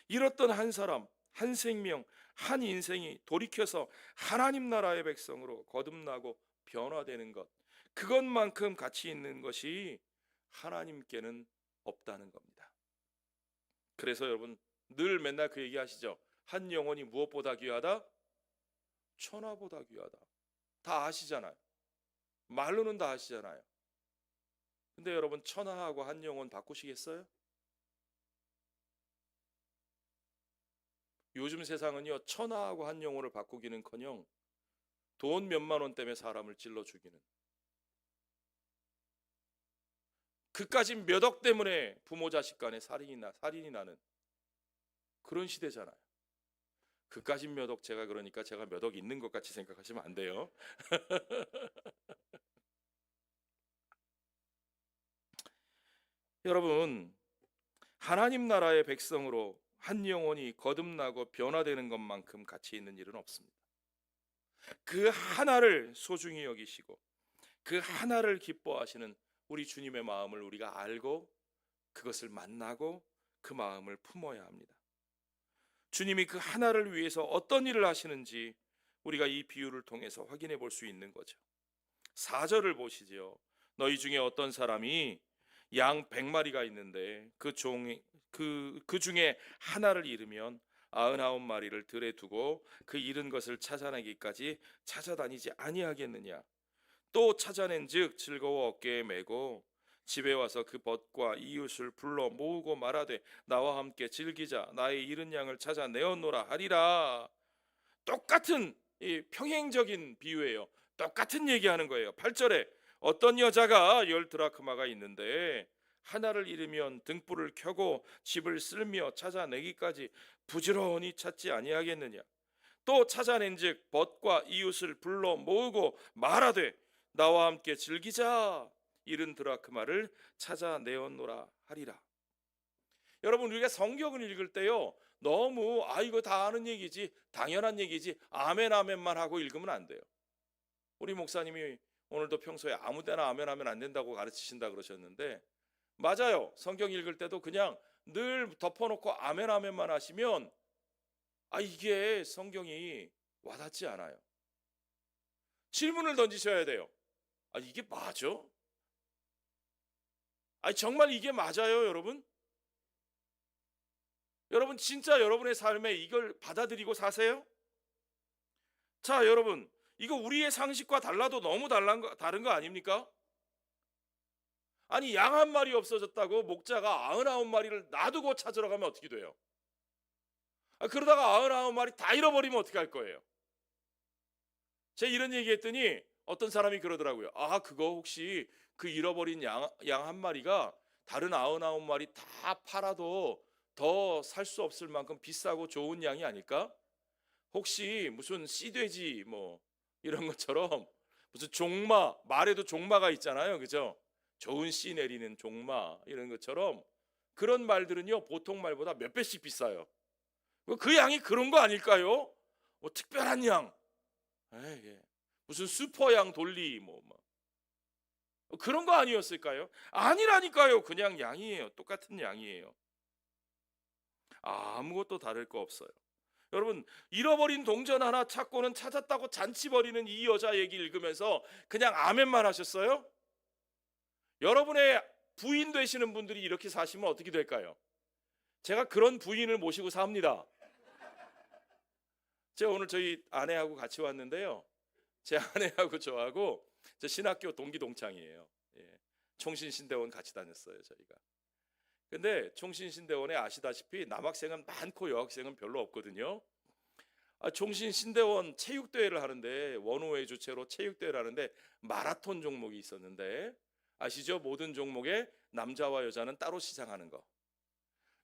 잃었던 한 사람, 한 생명, 한 인생이 돌이켜서 하나님 나라의 백성으로 거듭나고 변화되는 것, 그것만큼 가치 있는 것이 하나님께는 없다는 겁니다. 그래서 여러분 늘 맨날 그 얘기 하시죠. 한 영혼이 무엇보다 귀하다? 천하보다 귀하다. 다 아시잖아요. 말로는 다 아시잖아요. 근데 여러분 천하하고 한 영혼 바꾸시겠어요? 요즘 세상은요, 천하하고 한 영혼을 바꾸기는커녕 돈 몇만 원 때문에 사람을 찔러 죽이는, 그까진 몇 억 때문에 부모 자식 간에 살인이 나는 그런 시대잖아요. 그까진 몇 억, 제가 그러니까 제가 몇 억 있는 것 같이 생각하시면 안 돼요. 여러분, 하나님 나라의 백성으로 한 영혼이 거듭나고 변화되는 것만큼 가치 있는 일은 없습니다. 그 하나를 소중히 여기시고 그 하나를 기뻐하시는 우리 주님의 마음을 우리가 알고 그것을 만나고 그 마음을 품어야 합니다. 주님이 그 하나를 위해서 어떤 일을 하시는지 우리가 이 비유를 통해서 확인해 볼 수 있는 거죠. 4절을 보시죠. 너희 중에 어떤 사람이 양 100마리가 있는데 그 중에 하나를 잃으면 99마리를 들에 두고 그 잃은 것을 찾아내기까지 찾아다니지 아니하겠느냐. 또 찾아낸즉 즐거워 어깨에 메고 집에 와서 그 벗과 이웃을 불러 모으고 말하되 나와 함께 즐기자. 나의 잃은 양을 찾아내었노라 하리라. 똑같은 이 평행적인 비유예요. 똑같은 얘기하는 거예요. 8절에 어떤 여자가 10드라크마가 있는데 하나를 잃으면 등불을 켜고 집을 쓸며 찾아내기까지 부지런히 찾지 아니하겠느냐. 또 찾아낸즉 벗과 이웃을 불러 모으고 말하되 나와 함께 즐기자. 잃은 드라크마를 찾아내었노라 하리라. 여러분, 우리가 성경을 읽을 때요, 너무 이거 다 아는 얘기지, 당연한 얘기지, 아멘 아멘만 하고 읽으면 안 돼요. 우리 목사님이 오늘도 평소에 아무 데나 아멘 하면 안 된다고 가르치신다 그러셨는데, 맞아요. 성경 읽을 때도 그냥 늘 덮어놓고 아멘 아멘만 하시면 이게 성경이 와닿지 않아요. 질문을 던지셔야 돼요. 이게 맞아? 정말 이게 맞아요, 여러분? 여러분 진짜 여러분의 삶에 이걸 받아들이고 사세요? 자, 여러분, 이거 우리의 상식과 달라도 너무 다른 거 아닙니까? 양 한 마리 없어졌다고 목자가 99마리를 놔두고 찾으러 가면 어떻게 돼요? 그러다가 99마리 다 잃어버리면 어떻게 할 거예요? 제가 이런 얘기 했더니 어떤 사람이 그러더라고요. 그거 혹시 그 잃어버린 양 한 마리가 다른 99마리 다 팔아도 더 살 수 없을 만큼 비싸고 좋은 양이 아닐까? 혹시 무슨 씨돼지 뭐 이런 것처럼 무슨 종마, 말에도 종마가 있잖아요, 그죠? 좋은 씨 내리는 종마 이런 것처럼 그런 말들은요 보통 말보다 몇 배씩 비싸요. 그 양이 그런 거 아닐까요? 뭐 특별한 양, 무슨 슈퍼양 돌리 뭐 그런 거 아니었을까요? 아니라니까요. 그냥 양이에요. 똑같은 양이에요. 아무것도 다를 거 없어요. 여러분, 잃어버린 동전 하나 찾고는 찾았다고 잔치 벌이는 이 여자 얘기 읽으면서 그냥 아멘만 하셨어요? 여러분의 부인 되시는 분들이 이렇게 사시면 어떻게 될까요? 제가 그런 부인을 모시고 삽니다. 제가 오늘 저희 아내하고 같이 왔는데요, 제 아내하고 저하고 저 신학교 동기 동창이에요. 예. 총신신대원 같이 다녔어요, 저희가. 근데 총신신대원에 아시다시피 남학생은 많고 여학생은 별로 없거든요. 총신신대원 체육대회를 하는데, 원호회 주최로 체육대회를 하는데 마라톤 종목이 있었는데, 아시죠? 모든 종목에 남자와 여자는 따로 시작하는 거.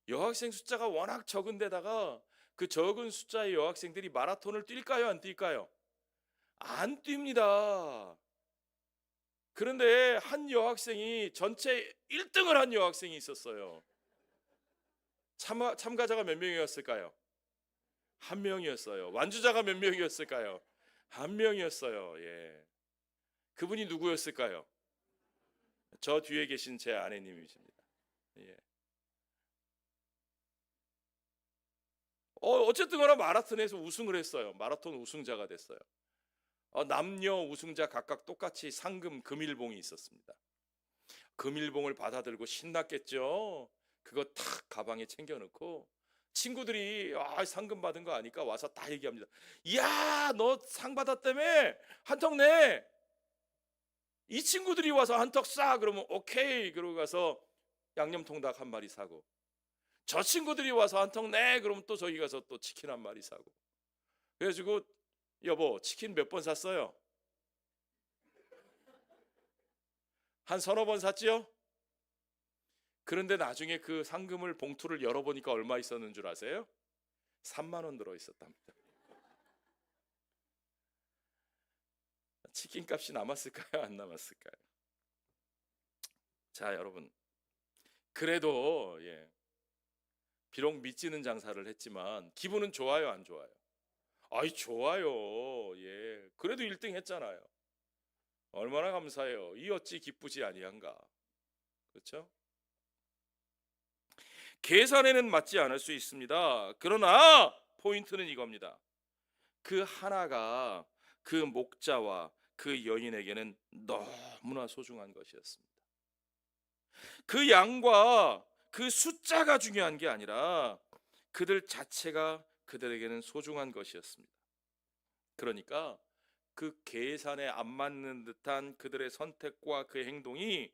여학생 숫자가 워낙 적은 데다가 그 적은 숫자의 여학생들이 마라톤을 뛸까요, 안 뛸까요? 안 뜁니다. 그런데 한 여학생이 전체 1등을 한 여학생이 있었어요. 참가자가 몇 명이었을까요? 한 명이었어요. 완주자가 몇 명이었을까요? 한 명이었어요. 예. 그분이 누구였을까요? 저 뒤에 계신 제 아내님이십니다. 예. 어쨌든 거나 마라톤에서 우승을 했어요. 마라톤 우승자가 됐어요. 남녀 우승자 각각 똑같이 상금 금일봉이 있었습니다. 금일봉을 받아들고 신났겠죠. 그거 탁 가방에 챙겨 넣고 친구들이 상금 받은 거 아니까 와서 다 얘기합니다. 이야, 너 상 받았다며? 한턱 내. 이 친구들이 와서 한턱 쏴. 그러면 오케이. 그러고 가서 양념통닭 한 마리 사고, 저 친구들이 와서 한턱 내. 그러면 또 저기 가서 또 치킨 한 마리 사고. 그래가지고 여보, 치킨 몇 번 샀어요? 한 서너 번 샀지요? 그런데 나중에 그 상금을 봉투를 열어보니까 얼마 있었는 줄 아세요? 3만 원 들어있었답니다. 치킨 값이 남았을까요, 안 남았을까요? 자, 여러분, 그래도 비록 미치는 장사를 했지만 기분은 좋아요, 안 좋아요? 아이, 좋아요. 예, 그래도 1등 했잖아요. 얼마나 감사해요. 이 어찌 기쁘지 아니한가. 그렇죠? 계산에는 맞지 않을 수 있습니다. 그러나 포인트는 이겁니다. 그 하나가 그 목자와 그 여인에게는 너무나 소중한 것이었습니다. 그 양과 그 숫자가 중요한 게 아니라 그들 자체가 그들에게는 소중한 것이었습니다. 그러니까 그 계산에 안 맞는 듯한 그들의 선택과 그 행동이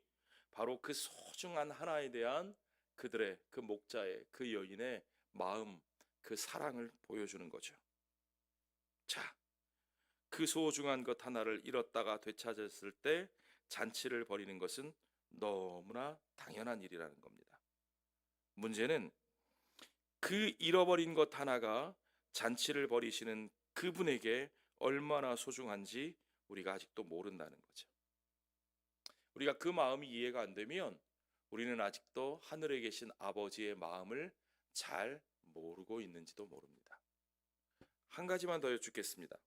바로 그 소중한 하나에 대한 그들의, 그 목자의, 그 여인의 마음, 그 사랑을 보여주는 거죠. 자, 그 소중한 것 하나를 잃었다가 되찾았을 때 잔치를 벌이는 것은 너무나 당연한 일이라는 겁니다. 문제는 그 잃어버린 것 하나가 잔치를 벌이시는 그분에게 얼마나 소중한지 우리가 아직도 모른다는 거죠. 우리가 그 마음이 이해가 안 되면 우리는 아직도 하늘에 계신 아버지의 마음을 잘 모르고 있는지도 모릅니다. 한 가지만 더 여쭙겠습니다.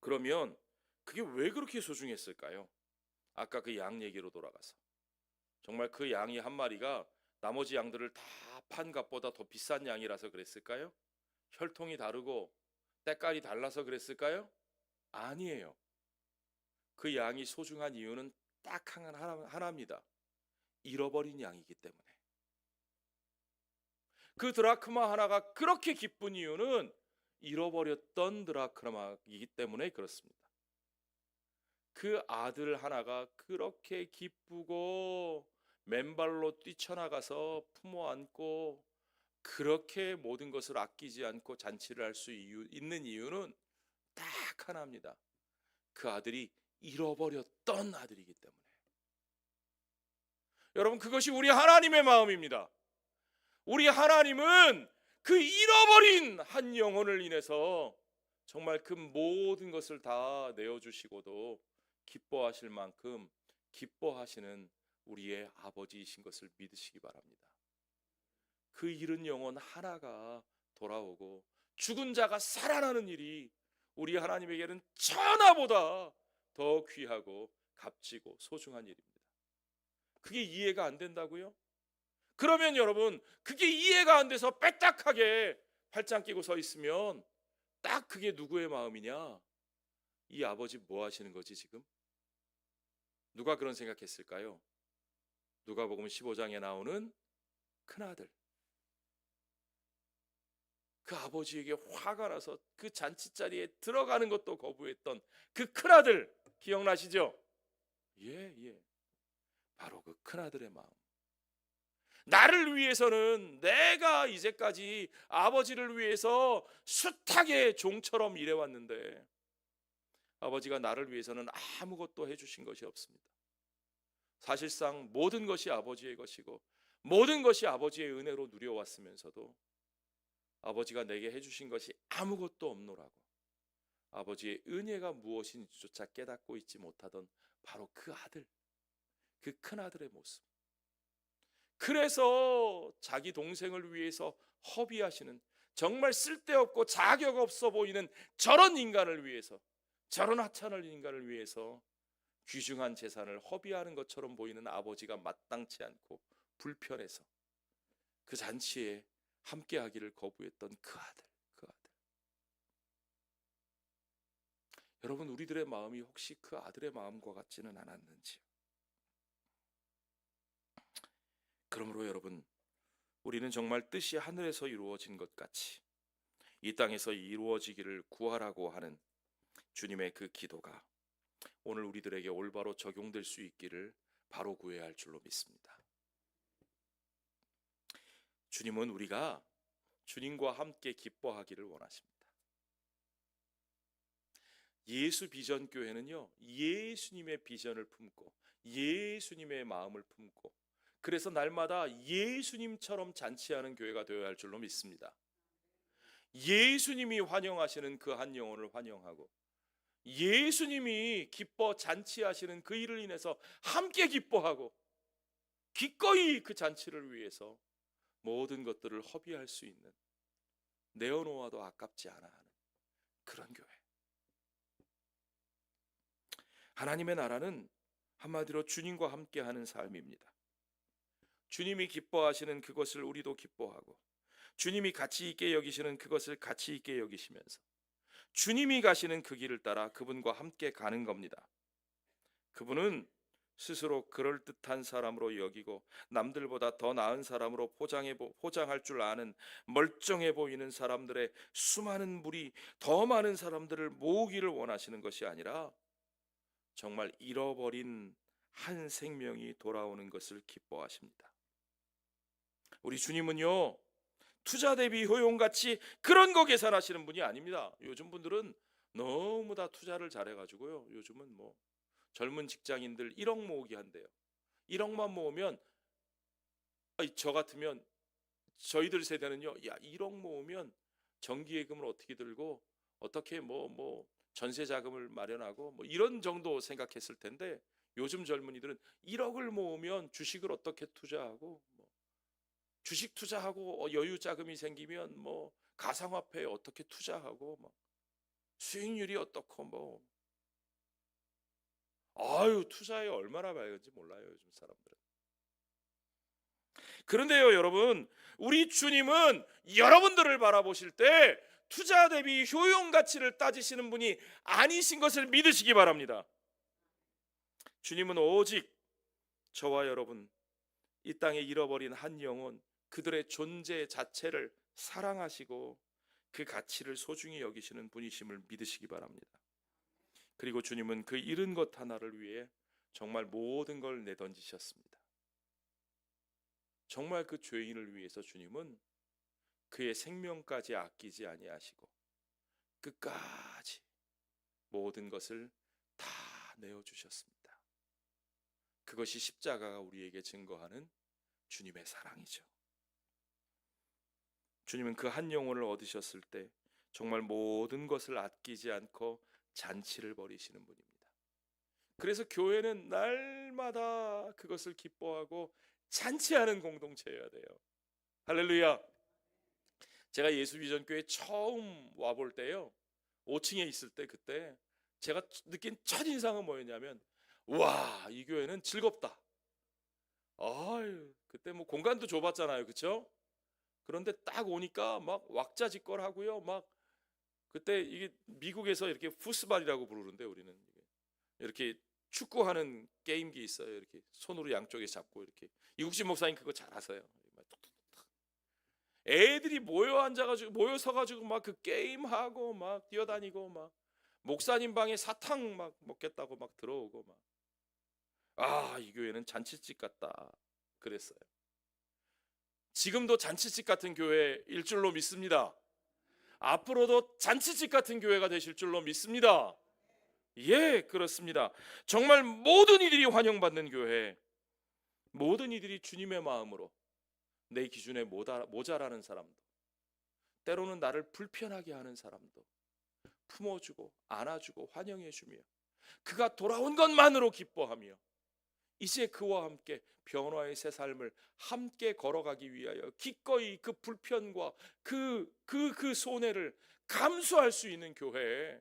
그러면 그게 왜 그렇게 소중했을까요? 아까 그 양 얘기로 돌아가서, 정말 그 양이 한 마리가 나머지 양들을 다 판 값보다 더 비싼 양이라서 그랬을까요? 혈통이 다르고 때깔이 달라서 그랬을까요? 아니에요. 그 양이 소중한 이유는 딱 하나입니다. 잃어버린 양이기 때문에. 그 드라크마 하나가 그렇게 기쁜 이유는 잃어버렸던 드라크마이기 때문에 그렇습니다. 그 아들 하나가 그렇게 기쁘고 맨발로 뛰쳐나가서 품어 안고 그렇게 모든 것을 아끼지 않고 잔치를 할 수 있는 이유는 딱 하나입니다. 그 아들이 잃어버렸던 아들이기 때문에. 여러분, 그것이 우리 하나님의 마음입니다. 우리 하나님은 그 잃어버린 한 영혼을 인해서 정말 그 모든 것을 다 내어주시고도 기뻐하실 만큼 기뻐하시는 우리의 아버지이신 것을 믿으시기 바랍니다. 그 잃은 영혼 하나가 돌아오고 죽은 자가 살아나는 일이 우리 하나님에게는 천하보다 더 귀하고 값지고 소중한 일입니다. 그게 이해가 안 된다고요? 그러면 여러분, 그게 이해가 안 돼서 빽딱하게 팔짱 끼고 서 있으면 딱 그게 누구의 마음이냐? 이 아버지 뭐 하시는 거지 지금? 누가 그런 생각했을까요? 누가복음 15장에 나오는 큰아들. 그 아버지에게 화가 나서 그 잔치 자리에 들어가는 것도 거부했던 그 큰아들 기억나시죠? 예. 바로 그 큰아들의 마음. 나를 위해서는 내가 이제까지 아버지를 위해서 숱하게 종처럼 일해왔는데 아버지가 나를 위해서는 아무것도 해주신 것이 없습니다. 사실상 모든 것이 아버지의 것이고 모든 것이 아버지의 은혜로 누려왔으면서도 아버지가 내게 해주신 것이 아무것도 없노라고 아버지의 은혜가 무엇인지조차 깨닫고 있지 못하던 바로 그 아들, 그 큰아들의 모습. 그래서 자기 동생을 위해서 허비하시는, 정말 쓸데없고 자격 없어 보이는 저런 인간을 위해서, 저런 하찮은 인간을 위해서 귀중한 재산을 허비하는 것처럼 보이는 아버지가 마땅치 않고 불편해서 그 잔치에 함께하기를 거부했던 그 아들. 여러분, 우리들의 마음이 혹시 그 아들의 마음과 같지는 않았는지요? 그러므로 여러분, 우리는 정말 뜻이 하늘에서 이루어진 것 같이 이 땅에서 이루어지기를 구하라고 하는 주님의 그 기도가 오늘 우리들에게 올바로 적용될 수 있기를 바로 구해야 할 줄로 믿습니다. 주님은 우리가 주님과 함께 기뻐하기를 원하십니다. 예수 비전 교회는요, 예수님의 비전을 품고 예수님의 마음을 품고 그래서 날마다 예수님처럼 잔치하는 교회가 되어야 할 줄로 믿습니다. 예수님이 환영하시는 그 한 영혼을 환영하고 예수님이 기뻐 잔치하시는 그 일을 인해서 함께 기뻐하고 기꺼이 그 잔치를 위해서 모든 것들을 허비할 수 있는, 내어놓아도 아깝지 않아 하는 그런 교회. 하나님의 나라는 한마디로 주님과 함께하는 삶입니다. 주님이 기뻐하시는 그것을 우리도 기뻐하고 주님이 가치 있게 여기시는 그것을 가치 있게 여기시면서 주님이 가시는 그 길을 따라 그분과 함께 가는 겁니다. 그분은 스스로 그럴듯한 사람으로 여기고 남들보다 더 나은 사람으로 포장할 줄 아는 멀쩡해 보이는 사람들의 수많은 무리, 더 많은 사람들을 모으기를 원하시는 것이 아니라 정말 잃어버린 한 생명이 돌아오는 것을 기뻐하십니다. 우리 주님은요, 투자 대비 효용같이 그런 거 계산하시는 분이 아닙니다. 요즘 분들은 너무 다 투자를 잘해가지고요, 요즘은 뭐 젊은 직장인들 1억 모으기 한대요. 1억만 모으면, 저 같으면 저희들 세대는요, 야 1억 모으면 정기예금을 어떻게 들고 어떻게 뭐 전세 자금을 마련하고 뭐 이런 정도 생각했을 텐데 요즘 젊은이들은 1억을 모으면 주식을 어떻게 투자하고 주식 투자하고 여유 자금이 생기면 뭐 가상화폐에 어떻게 투자하고 뭐 수익률이 어떻고 투자에 얼마나 밝은지 몰라요, 요즘 사람들은. 그런데요, 여러분, 우리 주님은 여러분들을 바라보실 때 투자 대비 효용 가치를 따지시는 분이 아니신 것을 믿으시기 바랍니다. 주님은 오직 저와 여러분, 이 땅에 잃어버린 한 영혼, 그들의 존재 자체를 사랑하시고 그 가치를 소중히 여기시는 분이심을 믿으시기 바랍니다. 그리고 주님은 그 잃은 것 하나를 위해 정말 모든 걸 내던지셨습니다. 정말 그 죄인을 위해서 주님은 그의 생명까지 아끼지 아니하시고 끝까지 모든 것을 다 내어주셨습니다. 그것이 십자가가 우리에게 증거하는 주님의 사랑이죠. 주님은 그 한 영혼을 얻으셨을 때 정말 모든 것을 아끼지 않고 잔치를 벌이시는 분입니다. 그래서 교회는 날마다 그것을 기뻐하고 잔치하는 공동체여야 돼요. 할렐루야. 제가 예수비전교회 처음 와볼 때요, 5층에 있을 때 그때 제가 느낀 첫인상은 뭐였냐면, 와, 이 교회는 즐겁다. 그때 뭐 공간도 좁았잖아요, 그렇죠? 그런데 딱 오니까 막 왁자지껄하고요. 막 그때 이게 미국에서 이렇게 푸스발이라고 부르는데 우리는 이렇게 축구하는 게임기 있어요. 이렇게 손으로 양쪽에 잡고 이렇게 이국진 목사님 그거 잘하세요. 애들이 모여 앉아가지고 모여 서가지고 막 그 게임하고 막 뛰어다니고 막 목사님 방에 사탕 막 먹겠다고 막 들어오고 막 이 교회는 잔치집 같다 그랬어요. 지금도 잔치집 같은 교회일 줄로 믿습니다. 앞으로도 잔치집 같은 교회가 되실 줄로 믿습니다. 예, 그렇습니다. 정말 모든 이들이 환영받는 교회, 모든 이들이 주님의 마음으로 내 기준에 모자라는 사람도, 때로는 나를 불편하게 하는 사람도 품어주고 안아주고 환영해주며 그가 돌아온 것만으로 기뻐하며 이제 그와 함께 변화의 새 삶을 함께 걸어가기 위하여 기꺼이 그 불편과 그 손해를 감수할 수 있는 교회,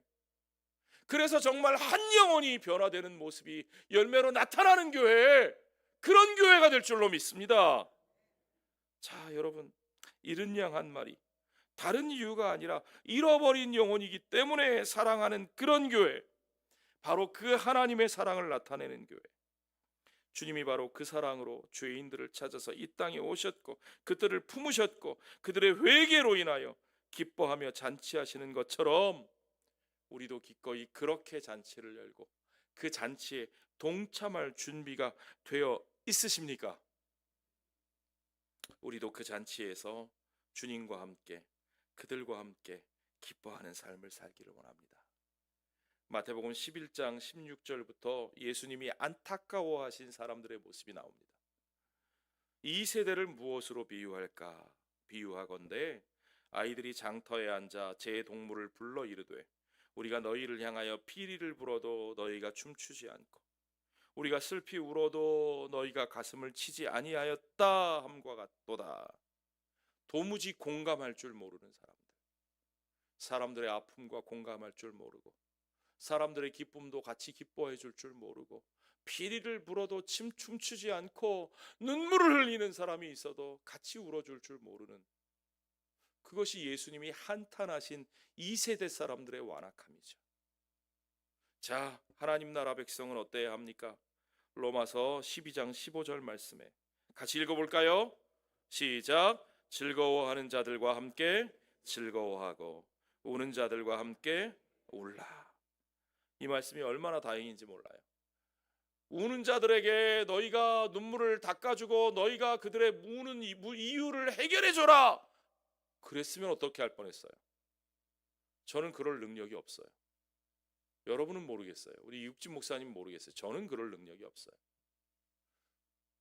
그래서 정말 한 영혼이 변화되는 모습이 열매로 나타나는 교회, 그런 교회가 될 줄로 믿습니다. 자, 여러분, 잃은 양 한 마리, 다른 이유가 아니라 잃어버린 영혼이기 때문에 사랑하는 그런 교회, 바로 그 하나님의 사랑을 나타내는 교회. 주님이 바로 그 사랑으로 죄인들을 찾아서 이 땅에 오셨고 그들을 품으셨고 그들의 회개로 인하여 기뻐하며 잔치하시는 것처럼 우리도 기꺼이 그렇게 잔치를 열고 그 잔치에 동참할 준비가 되어 있으십니까? 우리도 그 잔치에서 주님과 함께 그들과 함께 기뻐하는 삶을 살기를 원합니다. 마태복음 11장 16절부터 예수님이 안타까워하신 사람들의 모습이 나옵니다. 이 세대를 무엇으로 비유할까? 비유하건대 아이들이 장터에 앉아 제 동물을 불러 이르되 우리가 너희를 향하여 피리를 불어도 너희가 춤추지 않고 우리가 슬피 울어도 너희가 가슴을 치지 아니하였다 함과 같도다. 도무지 공감할 줄 모르는 사람들의 아픔과 공감할 줄 모르고 사람들의 기쁨도 같이 기뻐해 줄 줄 모르고 피리를 불어도 춤추지 않고 눈물을 흘리는 사람이 있어도 같이 울어줄 줄 모르는, 그것이 예수님이 한탄하신 2세대 사람들의 완악함이죠. 자, 하나님 나라 백성은 어때야 합니까? 로마서 12장 15절 말씀에 같이 읽어볼까요? 시작. 즐거워하는 자들과 함께 즐거워하고 우는 자들과 함께 울라. 이 말씀이 얼마나 다행인지 몰라요. 우는 자들에게 너희가 눈물을 닦아주고 너희가 그들의 우는 이유를 해결해줘라, 그랬으면 어떻게 할 뻔했어요. 저는 그럴 능력이 없어요. 여러분은 모르겠어요. 우리 육진 목사님 모르겠어요. 저는 그럴 능력이 없어요.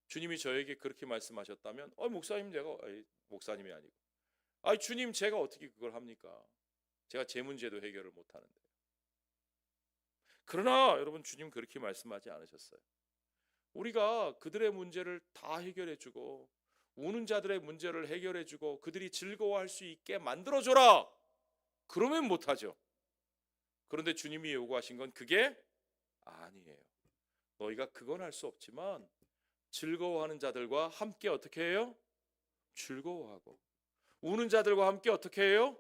주님이 저에게 그렇게 말씀하셨다면 목사님 목사님이 아니고 주님 제가 어떻게 그걸 합니까? 제가 제 문제도 해결을 못하는데. 그러나 여러분, 주님 그렇게 말씀하지 않으셨어요. 우리가 그들의 문제를 다 해결해주고 우는 자들의 문제를 해결해주고 그들이 즐거워할 수 있게 만들어줘라, 그러면 못하죠. 그런데 주님이 요구하신 건 그게 아니에요. 너희가 그건 할 수 없지만 즐거워하는 자들과 함께 어떻게 해요? 즐거워하고 우는 자들과 함께 어떻게 해요?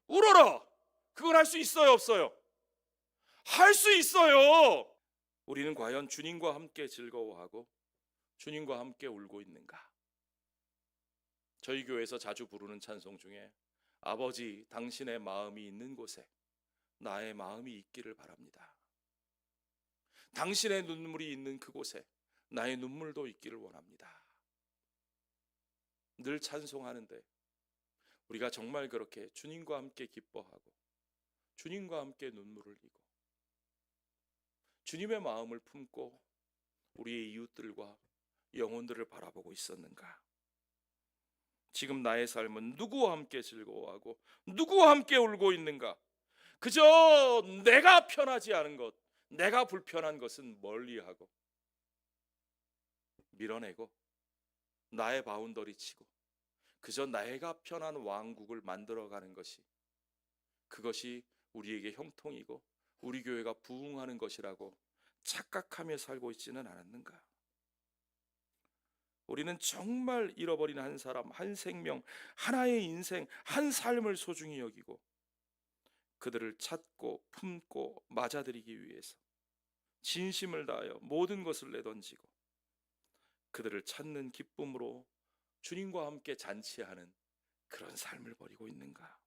울어라. 그건 할 수 있어요, 없어요? 할 수 있어요. 우리는 과연 주님과 함께 즐거워하고 주님과 함께 울고 있는가? 저희 교회에서 자주 부르는 찬송 중에 아버지 당신의 마음이 있는 곳에 나의 마음이 있기를 바랍니다. 당신의 눈물이 있는 그곳에 나의 눈물도 있기를 원합니다. 늘 찬송하는데 우리가 정말 그렇게 주님과 함께 기뻐하고 주님과 함께 눈물을 흘리고 주님의 마음을 품고 우리의 이웃들과 영혼들을 바라보고 있었는가? 지금 나의 삶은 누구와 함께 즐거워하고 누구와 함께 울고 있는가? 그저 내가 편하지 않은 것, 내가 불편한 것은 멀리하고 밀어내고 나의 바운더리 치고 그저 내가 편한 왕국을 만들어가는 것이, 그것이 우리에게 형통이고 우리 교회가 부흥하는 것이라고 착각하며 살고 있지는 않았는가? 우리는 정말 잃어버린 한 사람, 한 생명, 하나의 인생, 한 삶을 소중히 여기고 그들을 찾고 품고 맞아들이기 위해서 진심을 다하여 모든 것을 내던지고 그들을 찾는 기쁨으로 주님과 함께 잔치하는 그런 삶을 버리고 있는가?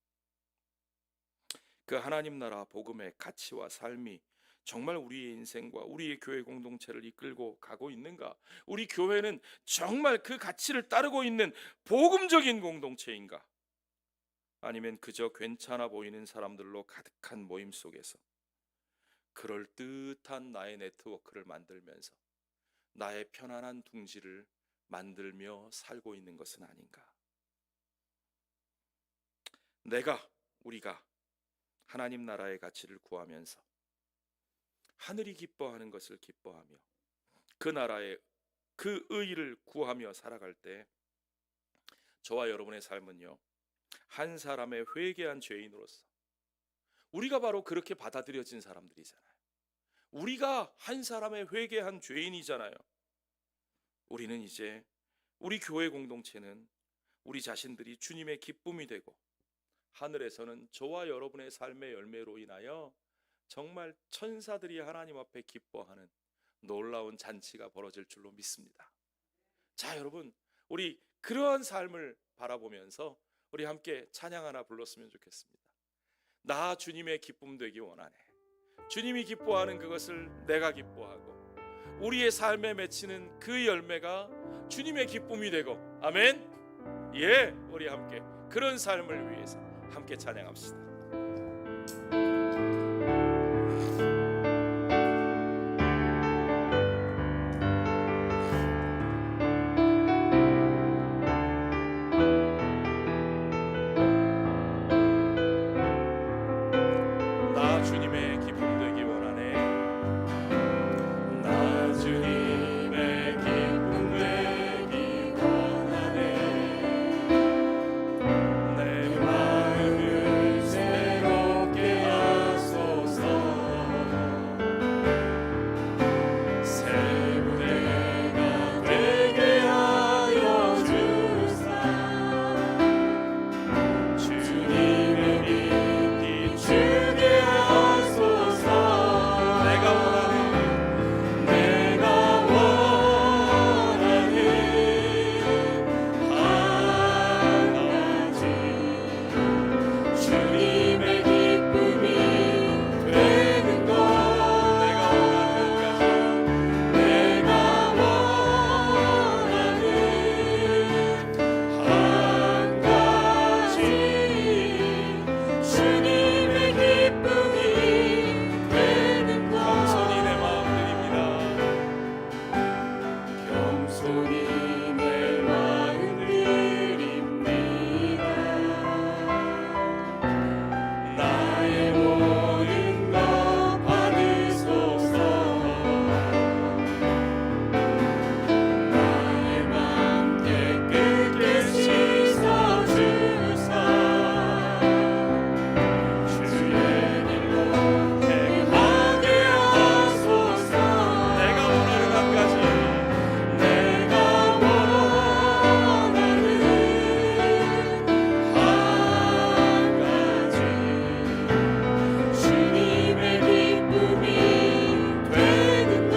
그 하나님 나라 복음의 가치와 삶이 정말 우리의 인생과 우리의 교회 공동체를 이끌고 가고 있는가? 우리 교회는 정말 그 가치를 따르고 있는 복음적인 공동체인가? 아니면 그저 괜찮아 보이는 사람들로 가득한 모임 속에서 그럴듯한 나의 네트워크를 만들면서 나의 편안한 둥지를 만들며 살고 있는 것은 아닌가? 우리가 하나님 나라의 가치를 구하면서 하늘이 기뻐하는 것을 기뻐하며 그 나라의 그 의의를 구하며 살아갈 때 저와 여러분의 삶은요, 한 사람의 회개한 죄인으로서 우리가 바로 그렇게 받아들여진 사람들이잖아요. 우리가 한 사람의 회개한 죄인이잖아요. 우리는 이제 우리 교회 공동체는 우리 자신들이 주님의 기쁨이 되고 하늘에서는 저와 여러분의 삶의 열매로 인하여 정말 천사들이 하나님 앞에 기뻐하는 놀라운 잔치가 벌어질 줄로 믿습니다. 자, 여러분, 우리 그러한 삶을 바라보면서 우리 함께 찬양 하나 불렀으면 좋겠습니다. 나 주님의 기쁨 되기 원하네. 주님이 기뻐하는 그것을 내가 기뻐하고 우리의 삶에 맺히는 그 열매가 주님의 기쁨이 되고, 아멘. 예, 우리 함께 그런 삶을 위해서 함께 찬양합시다. 나 주님의 기쁨 되기 원하네. 나 주님의 기쁨 되기 원하네. 내 마음을 새롭게 하소서. 새 무대가 되게 하여 주사. 주님의 빛 비추게 하소서. 내가 원하는 한 가지 주님의 기쁨이 되는 것. 내가 원하는 한 가지 주님의 기쁨이 되는 것. 겸손히 내 마음 드립니다. 겸손히 내 마음 드립니다. 나의 모든 것 받으소서. 나의 맘 깨끗게 씻어주사. 주의 길로 행하게 하소서. 내가 원하는 한 가지. 내가 원하는 한 가지 주님의 기쁨이 되는 것.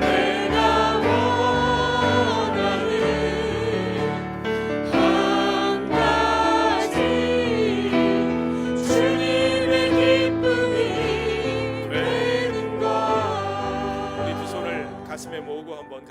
내가 원하는 한 가지 주님의 기쁨이 되는 것. 우리 두 손을 가슴에 모으고 한번